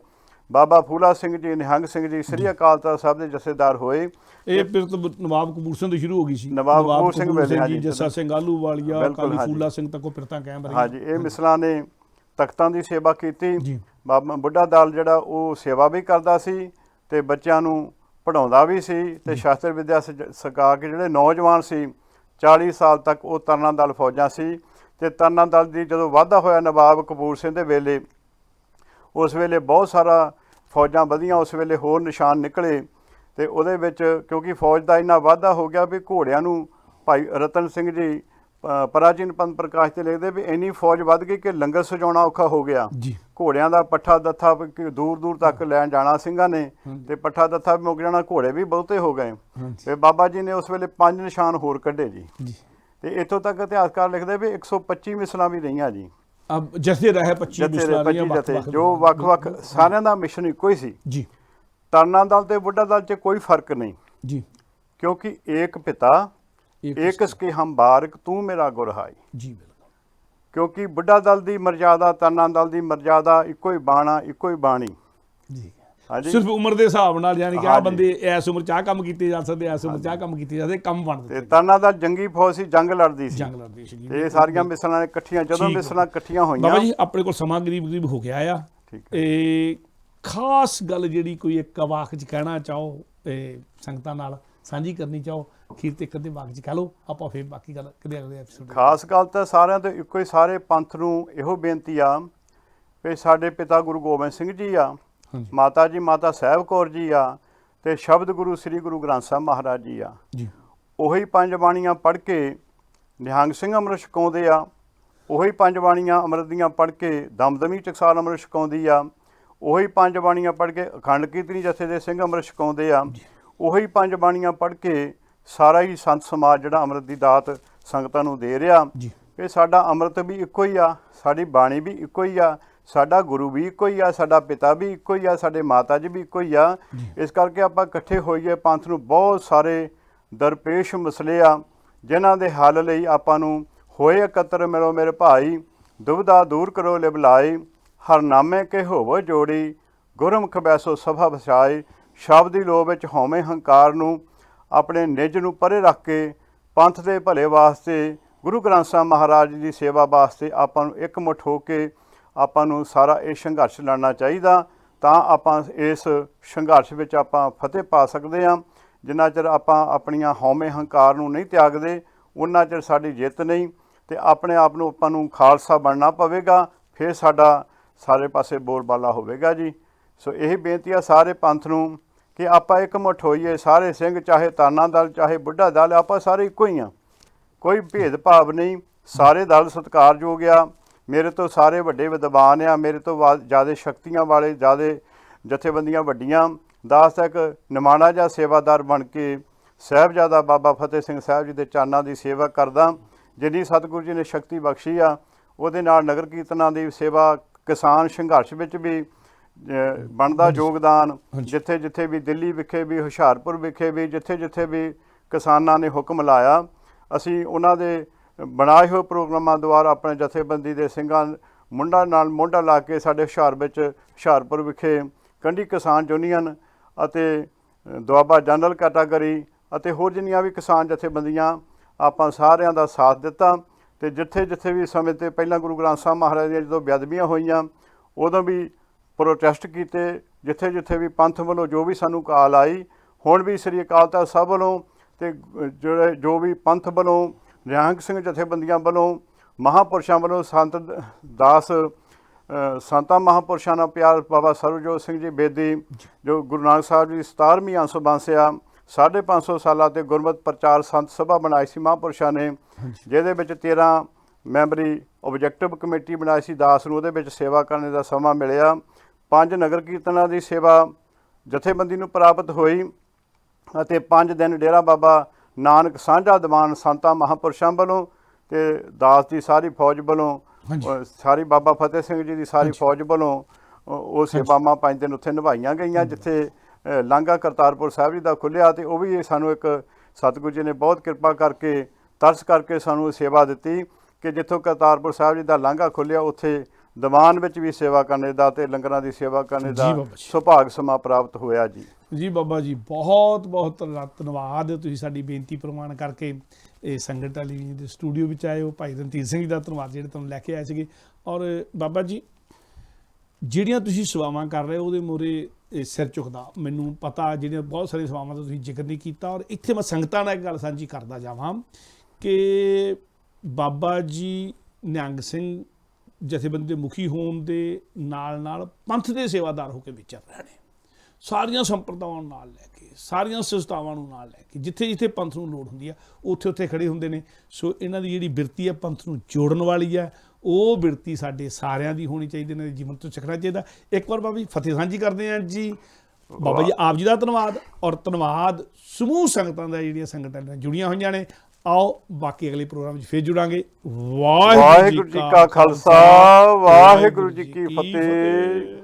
ਬਾਬਾ ਫੂਲਾ ਸਿੰਘ ਜੀ, ਨਿਹੰਗ ਸਿੰਘ ਜੀ ਸ੍ਰੀ ਅਕਾਲ ਤਖਤ ਸਾਹਿਬ ਦੇ ਜਥੇਦਾਰ ਹੋਏ। ਇਹ ਫਿਰ ਨਵਾਬ ਕਪੂਰ ਸਿੰਘ ਤੋਂ ਸ਼ੁਰੂ ਹੋ ਗਈ ਸੀ, ਨਵਾਬ ਕਪੂਰ ਸਿੰਘ ਵੇਲੇ ਜੀ, ਜੱਸਾ ਸਿੰਘ ਆਹਲੂਵਾਲੀਆ, ਕਾਲੀ ਫੂਲਾ ਸਿੰਘ ਤੱਕ ਉਹ ਫਿਰਤਾਂ ਕਾਇਮ ਰਹੀਆਂ। ਹਾਂਜੀ, ਇਹ ਮਿਸਲਾਂ ਨੇ ਤਖਤਾਂ ਦੀ ਸੇਵਾ ਕੀਤੀ। ਬਾਬਾ ਬੁੱਢਾ ਦਲ ਜਿਹੜਾ ਉਹ ਸੇਵਾ ਵੀ ਕਰਦਾ ਸੀ ਤੇ ਬੱਚਿਆਂ ਨੂੰ ਪੜ੍ਹਾਉਂਦਾ ਵੀ ਸੀ ਤੇ ਸ਼ਾਸਤਰ ਵਿਦਿਆ ਸਿਖਾ ਕੇ ਜਿਹੜੇ ਨੌਜਵਾਨ ਸੀ 40 ਸਾਲ ਤੱਕ ਉਹ ਤਰਨਾ ਦਲ ਫੌਜਾਂ ਸੀ ਤੇ ਤਰਨਾ ਦਲ ਦੀ ਜਦੋਂ ਵਾਧਾ ਹੋਇਆ ਨਵਾਬ ਕਪੂਰ ਸਿੰਘ ਦੇ ਵੇਲੇ, ਉਸ ਵੇਲੇ ਬਹੁਤ ਸਾਰਾ ਫੌਜਾਂ ਵਧੀਆਂ, ਉਸ ਵੇਲੇ ਹੋਰ ਨਿਸ਼ਾਨ ਨਿਕਲੇ ਤੇ ਉਹਦੇ ਵਿੱਚ ਕਿਉਂਕਿ ਫੌਜ ਦਾ ਇੰਨਾ ਵਾਧਾ ਹੋ ਗਿਆ ਵੀ ਘੋੜਿਆਂ ਨੂੰ ਭਾਈ ਰਤਨ ਸਿੰਘ ਜੀ ਪ੍ਰਾਚੀਨ ਪੰਥ ਪ੍ਰਕਾਸ਼ ਤੇ ਲਿਖਦੇ ਵੀ ਇੰਨੀ ਫੌਜ ਵੱਧ ਗਈ ਕਿ ਲੰਗਰ ਸਜਾਉਣਾ ਔਖਾ ਹੋ ਗਿਆ। ਘੋੜਿਆਂ ਦਾ ਪੱਠਾ ਦੱਥਾ ਦੂਰ ਦੂਰ ਤੱਕ ਲੈਣ ਜਾਣਾ ਸਿੰਘਾਂ ਨੇ ਤੇ ਪੱਠਾ ਦੱਥਾ ਵੀ ਮੁੱਕ ਜਾਣਾ, ਘੋੜੇ ਵੀ ਬਹੁਤੇ ਹੋ ਗਏ ਤੇ ਬਾਬਾ ਜੀ ਨੇ ਉਸ ਵੇਲੇ 5 ਨਿਸ਼ਾਨ ਹੋਰ ਕੱਢੇ ਜੀ। ਤੇ ਇੱਥੋਂ ਤੱਕ ਇਤਿਹਾਸਕਾਰ ਲਿਖਦੇ ਵੀ 125 ਮਿਸਲਾਂ ਵੀ ਰਹੀਆਂ ਜੀ। ਜਥੇ ਰਹੇ 25 ਜਥੇ ਜੋ ਵੱਖ-ਵੱਖ ਸਾਰਿਆਂ ਦਾ ਮਿਸ਼ਨ ਇੱਕੋ ਹੀ ਸੀ ਜੀ। ਤਰਨਾ ਦਲ ਤੇ ਬੁੱਢਾ ਦਲ 'ਚ ਕੋਈ ਫਰਕ ਨਹੀਂ ਜੀ, ਕਿਉਂਕਿ ਏਕ ਪਿਤਾ ਏਕ ਸਕੇ ਹਮ ਬਾਰਕ ਤੂੰ ਮੇਰਾ ਗੁਰਹਾਈ ਜੀ। ਬਿਲਕੁਲ, ਕਿਉਂਕਿ ਬੁੱਢਾ ਦਲ ਦੀ ਮਰਜ਼ਾਦਾ, ਤਰਨਾ ਦਲ ਦੀ ਮਰਜ਼ਾਦਾ ਇੱਕੋ ਹੀ ਬਾਣਾ, ਇੱਕੋ ਹੀ ਬਾਣੀ ਜੀ। ਹਾਂਜੀ, ਸਿਰਫ ਉਮਰ ਦੇ ਹਿਸਾਬ ਨਾਲ, ਯਾਨੀ ਕਿ ਆਹ ਬੰਦੇ ਇਸ ਉਮਰ 'ਚ ਆਹ ਕੰਮ ਕੀਤੇ ਜਾ ਸਕਦੇ, ਇਸ ਉਮਰ 'ਚ ਆਹ ਕੰਮ ਕੀਤੇ ਜਾਂਦੇ, ਕੰਮ ਬਣਦੇ। ਤੇ ਤਰਨਾ ਦਲ ਜੰਗੀ ਫੌਜ ਸੀ, ਜੰਗ ਲੜਦੀ ਸੀ ਤੇ ਇਹ ਸਾਰੀਆਂ ਮਿਸਲਾਂ ਨੇ ਇਕੱਠੀਆਂ, ਜਦੋਂ ਮਿਸਲਾਂ ਇਕੱਠੀਆਂ ਹੋਈਆਂ। ਬਾਬਾ ਜੀ ਆਪਣੇ ਕੋਲ ਸਮਾਂ ਕਰੀਬ ਹੋ ਗਿਆ ਆ। ਇਹ ਖਾਸ ਗੱਲ ਜਿਹੜੀ ਕੋਈ ਇੱਕ ਵਾਕ 'ਚ ਕਹਿਣਾ ਚਾਹੋ, ਸੰਗਤਾਂ ਨਾਲ ਸਾਂਝੀ ਕਰਨੀ ਚਾਹੋ, ਅਖੀਰ ਤੇ ਕਦੇ ਵਾਕ 'ਚ ਕਹਿ ਲਓ, ਆਪਾਂ ਫਿਰ ਬਾਕੀ ਗੱਲ ਕਦੇ ਅਗਲੇ ਐਪੀਸੋਡ। ਖਾਸ ਗੱਲ ਤਾਂ ਸਾਰਿਆਂ ਤੋਂ ਇੱਕੋ ਹੀ, ਸਾਰੇ ਪੰਥ ਨੂੰ ਇਹੋ ਬੇਨਤੀ ਆ ਵੀ ਸਾਡੇ ਪਿਤਾ ਗੁਰੂ ਗੋਬਿੰਦ ਸਿੰਘ ਜੀ ਆ, ਮਾਤਾ ਜੀ ਮਾਤਾ ਸਾਹਿਬ ਕੌਰ ਜੀ ਆ, ਤੇ ਸ਼ਬਦ ਗੁਰੂ ਸ੍ਰੀ ਗੁਰੂ ਗ੍ਰੰਥ ਸਾਹਿਬ ਮਹਾਰਾਜ ਜੀ ਆ। ਉਹੀ 5 ਬਾਣੀਆਂ ਪੜ੍ਹ ਕੇ ਨਿਹੰਗ ਸਿੰਘ ਅੰਮ੍ਰਿਤ ਛਕਾਉਂਦੇ ਆ, ਉਹੀ 5 ਬਾਣੀਆਂ ਅੰਮ੍ਰਿਤ ਦੀਆਂ ਪੜ੍ਹ ਕੇ ਦਮਦਮੀ ਟਕਸਾਲ ਅੰਮ੍ਰਿਤ ਛਕਾਉਂਦੀ ਆ, ਉਹੀ 5 ਬਾਣੀਆਂ ਪੜ੍ਹ ਕੇ ਅਖੰਡ ਕੀਰਤਨੀ ਜਥੇ ਦੇ ਸਿੰਘ ਅੰਮ੍ਰਿਤ ਛਕਾਉਂਦੇ ਆ, ਉਹੀ 5 ਬਾਣੀਆਂ ਪੜ੍ਹ ਕੇ ਸਾਰਾ ਹੀ ਸੰਤ ਸਮਾਜ ਜਿਹੜਾ ਅੰਮ੍ਰਿਤ ਦੀ ਦਾਤ ਸੰਗਤਾਂ ਨੂੰ ਦੇ ਰਿਹਾ। ਇਹ ਸਾਡਾ ਅੰਮ੍ਰਿਤ ਵੀ ਇੱਕੋ ਹੀ ਆ, ਸਾਡੀ ਬਾਣੀ ਵੀ ਇੱਕੋ ਹੀ ਆ, ਸਾਡਾ ਗੁਰੂ ਵੀ ਇੱਕੋ ਹੀ ਆ, ਸਾਡਾ ਪਿਤਾ ਵੀ ਇੱਕੋ ਹੀ ਆ, ਸਾਡੇ ਮਾਤਾ ਜੀ ਵੀ ਇੱਕੋ ਹੀ ਆ। ਇਸ ਕਰਕੇ ਆਪਾਂ ਇਕੱਠੇ ਹੋਈਏ। ਪੰਥ ਨੂੰ ਬਹੁਤ ਸਾਰੇ ਦਰਪੇਸ਼ ਮਸਲੇ ਆ ਜਿਨ੍ਹਾਂ ਦੇ ਹੱਲ ਲਈ ਆਪਾਂ ਨੂੰ ਹੋਏ ਇਕੱਤਰ ਮਿਲੋ ਮੇਰੇ ਭਾਈ, ਦੁਬਿਧਾ ਦੂਰ ਕਰੋ ਲਿਬਲਾਈ, ਹਰਨਾਮੇ ਕੇ ਹੋਵੋ ਜੋੜੀ, ਗੁਰਮੁਖ ਬੈਸੋ ਸਭਾ ਵਸਾਈ। ਸ਼ਬਦ ਦੀ ਲੋਭ ਵਿੱਚ ਹਉਮੈ ਹੰਕਾਰ ਨੂੰ ਆਪਣੇ ਨਿੱਜ ਨੂੰ ਪਰੇ ਰੱਖ ਕੇ ਪੰਥ ਦੇ ਭਲੇ ਵਾਸਤੇ, ਗੁਰੂ ਗ੍ਰੰਥ ਸਾਹਿਬ ਮਹਾਰਾਜ ਦੀ ਸੇਵਾ ਵਾਸਤੇ ਆਪਾਂ ਨੂੰ ਇਕਮੁੱਠ ਹੋ ਕੇ ਆਪਾਂ ਨੂੰ ਸਾਰਾ ਇਹ ਸੰਘਰਸ਼ ਲੜਨਾ ਚਾਹੀਦਾ। ਤਾਂ ਆਪਾਂ ਇਸ ਸੰਘਰਸ਼ ਵਿੱਚ ਆਪਾਂ ਫਤਿਹ ਪਾ ਸਕਦੇ ਹਾਂ। ਜਿੰਨਾ ਚਿਰ ਆਪਾਂ ਆਪਣੀਆਂ ਹਉਮੈ ਹੰਕਾਰ ਨੂੰ ਨਹੀਂ ਤਿਆਗਦੇ, ਉਨਾ ਚਿਰ ਸਾਡੀ ਜਿੱਤ ਨਹੀਂ। ਤੇ ਆਪਣੇ ਆਪ ਨੂੰ ਆਪਾਂ ਨੂੰ ਖਾਲਸਾ ਬਣਨਾ ਪਵੇਗਾ, ਫਿਰ ਸਾਡਾ ਸਾਰੇ ਪਾਸੇ ਬੋਲਬਾਲਾ ਹੋਵੇਗਾ ਜੀ। ਸੋ ਇਹ ਬੇਨਤੀ ਆ ਸਾਰੇ ਪੰਥ ਨੂੰ ਕਿ ਆਪਾਂ ਇਕਮੁੱਠ ਹੋਈਏ। ਸਾਰੇ ਸਿੰਘ, ਚਾਹੇ ਤਰਨਾ ਦਲ ਚਾਹੇ ਬੁੱਢਾ ਦਲ, ਆਪਾਂ ਸਾਰੇ ਇੱਕੋ ਹੀ ਆ, ਕੋਈ ਭੇਦ ਭਾਵ ਨਹੀਂ। ਸਾਰੇ ਦਲ ਸਤਿਕਾਰਯੋਗ ਆ। ਮੇਰੇ ਤੋਂ ਸਾਰੇ ਵੱਡੇ ਵਿਦਵਾਨ ਆ, ਮੇਰੇ ਤੋਂ ਜ਼ਿਆਦਾ ਸ਼ਕਤੀਆਂ ਵਾਲੇ, ਜ਼ਿਆਦਾ ਜਥੇਬੰਦੀਆਂ ਵੱਡੀਆਂ। ਦਾਸ ਤੱਕ ਨਿਮਾਣਾ ਜਿਹਾ ਸੇਵਾਦਾਰ ਬਣ ਕੇ ਸਾਹਿਬਜ਼ਾਦਾ ਬਾਬਾ ਫਤਿਹ ਸਿੰਘ ਸਾਹਿਬ ਜੀ ਦੇ ਚਰਨਾਂ ਦੀ ਸੇਵਾ ਕਰਦਾ। ਜਿੰਨੀ ਸਤਿਗੁਰੂ ਜੀ ਨੇ ਸ਼ਕਤੀ ਬਖਸ਼ੀ ਆ, ਉਹਦੇ ਨਾਲ ਨਗਰ ਕੀਰਤਨਾਂ ਦੀ ਸੇਵਾ, ਕਿਸਾਨ ਸੰਘਰਸ਼ ਵਿੱਚ ਵੀ ਬਣਦਾ ਯੋਗਦਾਨ। ਜਿੱਥੇ ਜਿੱਥੇ ਵੀ, ਦਿੱਲੀ ਵਿਖੇ ਵੀ, ਹੁਸ਼ਿਆਰਪੁਰ ਵਿਖੇ ਵੀ, ਜਿੱਥੇ ਜਿੱਥੇ ਵੀ ਕਿਸਾਨਾਂ ਨੇ ਹੁਕਮ ਲਾਇਆ, ਅਸੀਂ ਉਹਨਾਂ ਦੇ ਬਣਾਏ ਹੋਏ ਪ੍ਰੋਗਰਾਮਾਂ ਦੁਆਰਾ ਆਪਣੇ ਜਥੇਬੰਦੀ ਦੇ ਸਿੰਘਾਂ ਮੁੰਡਾ ਨਾਲ ਮੋਢਾ ਲਾ ਕੇ ਸਾਡੇ ਹੁਸ਼ਿਆਰਪੁਰ ਵਿਖੇ ਕੰਢੀ ਕਿਸਾਨ ਯੂਨੀਅਨ ਅਤੇ ਦੁਆਬਾ ਜਨਰਲ ਕੈਟਾਗਰੀ ਅਤੇ ਹੋਰ ਜਿੰਨੀਆਂ ਵੀ ਕਿਸਾਨ ਜਥੇਬੰਦੀਆਂ, ਆਪਾਂ ਸਾਰਿਆਂ ਦਾ ਸਾਥ ਦਿੱਤਾ। ਤੇ ਜਿੱਥੇ ਜਿੱਥੇ ਵੀ ਸਮੇਂ ਤੇ ਪਹਿਲਾਂ ਗੁਰੂ ਗ੍ਰੰਥ ਸਾਹਿਬ ਮਹਾਰਾਜ ਦੀਆਂ ਜਦੋਂ ਬੇਅਦਬੀਆਂ ਹੋਈਆਂ, ਉਦੋਂ ਵੀ ਪ੍ਰੋਟੈਸਟ ਕੀਤੇ। ਜਿੱਥੇ ਜਿੱਥੇ ਵੀ ਪੰਥ ਵੱਲੋਂ ਜੋ ਵੀ ਸਾਨੂੰ ਕਾਲ ਆਈ, ਹੁਣ ਵੀ ਸ੍ਰੀ ਅਕਾਲ ਤਖ਼ਤ ਸਾਹਿਬ ਵੱਲੋਂ ਤੇ ਜੋ ਵੀ ਪੰਥ ਵੱਲੋਂ, ਨਿਹੰਗ ਸਿੰਘ ਜਥੇਬੰਦੀਆਂ ਵੱਲੋਂ, ਮਹਾਂਪੁਰਸ਼ਾਂ ਵੱਲੋਂ, ਸੰਤਾਂ ਮਹਾਂਪੁਰਸ਼ਾਂ ਨਾਲ ਪਿਆਰ, ਬਾਬਾ ਸਰਬਜੋਤ ਸਿੰਘ ਜੀ ਬੇਦੀ, ਜੋ ਗੁਰੂ ਨਾਨਕ ਸਾਹਿਬ ਜੀ 17ਵੀਂ ਅੰਸ ਬੰਸਿਆ 550 ਸਾਲਾਂ ਤੇ ਗੁਰਮਤਿ ਪ੍ਰਚਾਰ ਸੰਤ ਸਭਾ ਬਣਾਈ ਸੀ ਮਹਾਂਪੁਰਸ਼ਾਂ ਨੇ, ਜਿਹਦੇ ਵਿੱਚ 13 ਮੈਂਬਰੀ ਓਬਜੈਕਟਿਵ ਕਮੇਟੀ ਬਣਾਈ ਸੀ। ਦਾਸ ਨੂੰ ਉਹਦੇ ਵਿੱਚ ਸੇਵਾ ਕਰਨ ਦਾ ਸਮਾਂ ਮਿਲਿਆ। 5 ਨਗਰ ਕੀਰਤਨਾਂ ਦੀ ਸੇਵਾ ਜਥੇਬੰਦੀ ਨੂੰ ਪ੍ਰਾਪਤ ਹੋਈ ਅਤੇ 5 ਦਿਨ ਡੇਰਾ ਬਾਬਾ ਨਾਨਕ ਸਾਂਝਾ ਦੀਵਾਨ ਸੰਤਾਂ ਮਹਾਂਪੁਰਸ਼ਾਂ ਵੱਲੋਂ ਤੇ ਦਾਸ ਦੀ ਸਾਰੀ ਫੌਜ ਵੱਲੋਂ, ਸਾਰੀ ਬਾਬਾ ਫਤਿਹ ਸਿੰਘ ਜੀ ਦੀ ਸਾਰੀ ਫੌਜ ਵੱਲੋਂ ਉਹ ਸੇਵਾਵਾਂ 5 ਦਿਨ ਉੱਥੇ ਨਿਭਾਈਆਂ ਗਈਆਂ। ਜਿੱਥੇ ਲਾਂਘਾ ਕਰਤਾਰਪੁਰ ਸਾਹਿਬ ਜੀ ਦਾ ਖੁੱਲ੍ਹਿਆ ਤੇ ਉਹ ਵੀ ਸਾਨੂੰ ਇੱਕ ਸਤਿਗੁਰੂ ਜੀ ਨੇ ਬਹੁਤ ਕਿਰਪਾ ਕਰਕੇ, ਤਰਸ ਕਰਕੇ ਸਾਨੂੰ ਸੇਵਾ ਦਿੱਤੀ ਕਿ ਜਿੱਥੋਂ ਕਰਤਾਰਪੁਰ ਸਾਹਿਬ ਜੀ ਦਾ ਲਾਂਘਾ ਖੁੱਲ੍ਹਿਆ, ਉੱਥੇ ਦੀਵਾਨ ਵਿੱਚ ਵੀ ਸੇਵਾ ਕਰਨ ਦਾ ਤੇ ਲੰਗਰਾਂ ਦੀ ਸੇਵਾ ਕਰਨ ਦਾ ਸੁਭਾਗ ਸਮਾਂ ਪ੍ਰਾਪਤ ਹੋਇਆ ਜੀ। ਜੀ ਬਾਬਾ ਜੀ, ਬਹੁਤ ਬਹੁਤ ਧੰਨਵਾਦ। ਤੁਸੀਂ ਸਾਡੀ ਬੇਨਤੀ ਪ੍ਰਵਾਨ ਕਰਕੇ ਇਹ ਸੰਗਤ ਟੈਲੀਵਿਜ਼ਨ ਦੇ ਸਟੂਡੀਓ ਵਿੱਚ ਆਏ ਹੋ। ਭਾਈ ਰਣਧੀਰ ਸਿੰਘ ਜੀ ਦਾ ਧੰਨਵਾਦ ਜਿਹੜੇ ਤੁਹਾਨੂੰ ਲੈ ਕੇ ਆਏ ਸੀਗੇ। ਔਰ ਬਾਬਾ ਜੀ, ਜਿਹੜੀਆਂ ਤੁਸੀਂ ਸੇਵਾਵਾਂ ਕਰ ਰਹੇ ਹੋ ਉਹਦੇ ਮੂਹਰੇ ਸਿਰ ਝੁਕਦਾ। ਮੈਨੂੰ ਪਤਾ ਜਿਹੜੀਆਂ ਬਹੁਤ ਸਾਰੀਆਂ ਸੇਵਾਵਾਂ ਦਾ ਤੁਸੀਂ ਜ਼ਿਕਰ ਨਹੀਂ ਕੀਤਾ। ਔਰ ਇੱਥੇ ਮੈਂ ਸੰਗਤਾਂ ਨਾਲ ਇੱਕ ਗੱਲ ਸਾਂਝੀ ਕਰਦਾ ਜਾਵਾਂ ਕਿ ਬਾਬਾ ਜੀ ਨਿਹੰਗ ਸਿੰਘ ਜਥੇਬੰਦੀ ਦੇ ਮੁਖੀ ਹੋਣ ਦੇ ਨਾਲ ਪੰਥ ਦੇ ਸੇਵਾਦਾਰ ਹੋ ਕੇ ਵਿਚਰ ਰਹੇ ਨੇ। ਸਾਰੀਆਂ ਸੰਪਰਦਾਵਾਂ ਨੂੰ ਨਾਲ ਲੈ ਕੇ, ਸਾਰੀਆਂ ਸੰਸਥਾਵਾਂ ਨੂੰ ਨਾਲ ਲੈ ਕੇ, ਜਿੱਥੇ ਜਿੱਥੇ ਪੰਥ ਨੂੰ ਲੋੜ ਹੁੰਦੀ ਆ ਉੱਥੇ ਉੱਥੇ ਖੜੇ ਹੁੰਦੇ ਨੇ। ਸੋ ਇਹਨਾਂ ਦੀ ਜਿਹੜੀ ਬਿਰਤੀ ਆ ਪੰਥ ਨੂੰ ਜੋੜਨ ਵਾਲੀ ਆ, ਉਹ ਬਿਰਤੀ ਸਾਡੇ ਸਾਰਿਆਂ ਦੀ ਹੋਣੀ ਚਾਹੀਦੀ, ਇਹਨਾਂ ਦੇ ਜੀਵਨ ਤੋਂ ਸਿੱਖਣਾ ਚਾਹੀਦਾ। ਇੱਕ ਵਾਰ ਬਾਬਾ ਜੀ ਫਤਿਹ ਸਾਂਝੀ ਕਰਦੇ ਹਾਂ ਜੀ। ਬਾਬਾ ਜੀ ਆਪ ਜੀ ਦਾ ਧੰਨਵਾਦ, ਔਰ ਧੰਨਵਾਦ ਸਮੂਹ ਸੰਗਤਾਂ ਦਾ ਜਿਹੜੀਆਂ ਸੰਗਤਾਂ ਨਾਲ ਜੁੜੀਆਂ ਹੋਈਆਂ ਨੇ। ਆਓ ਬਾਕੀ ਅਗਲੇ ਪ੍ਰੋਗਰਾਮ ਵਿੱਚ ਫੇਰ ਜੁੜਾਂਗੇ। ਵਾਹਿਗੁਰੂ ਜੀ ਕਾ ਖਾਲਸਾ, ਵਾਹਿਗੁਰੂ ਜੀ ਕੀ ਫਤਿਹ।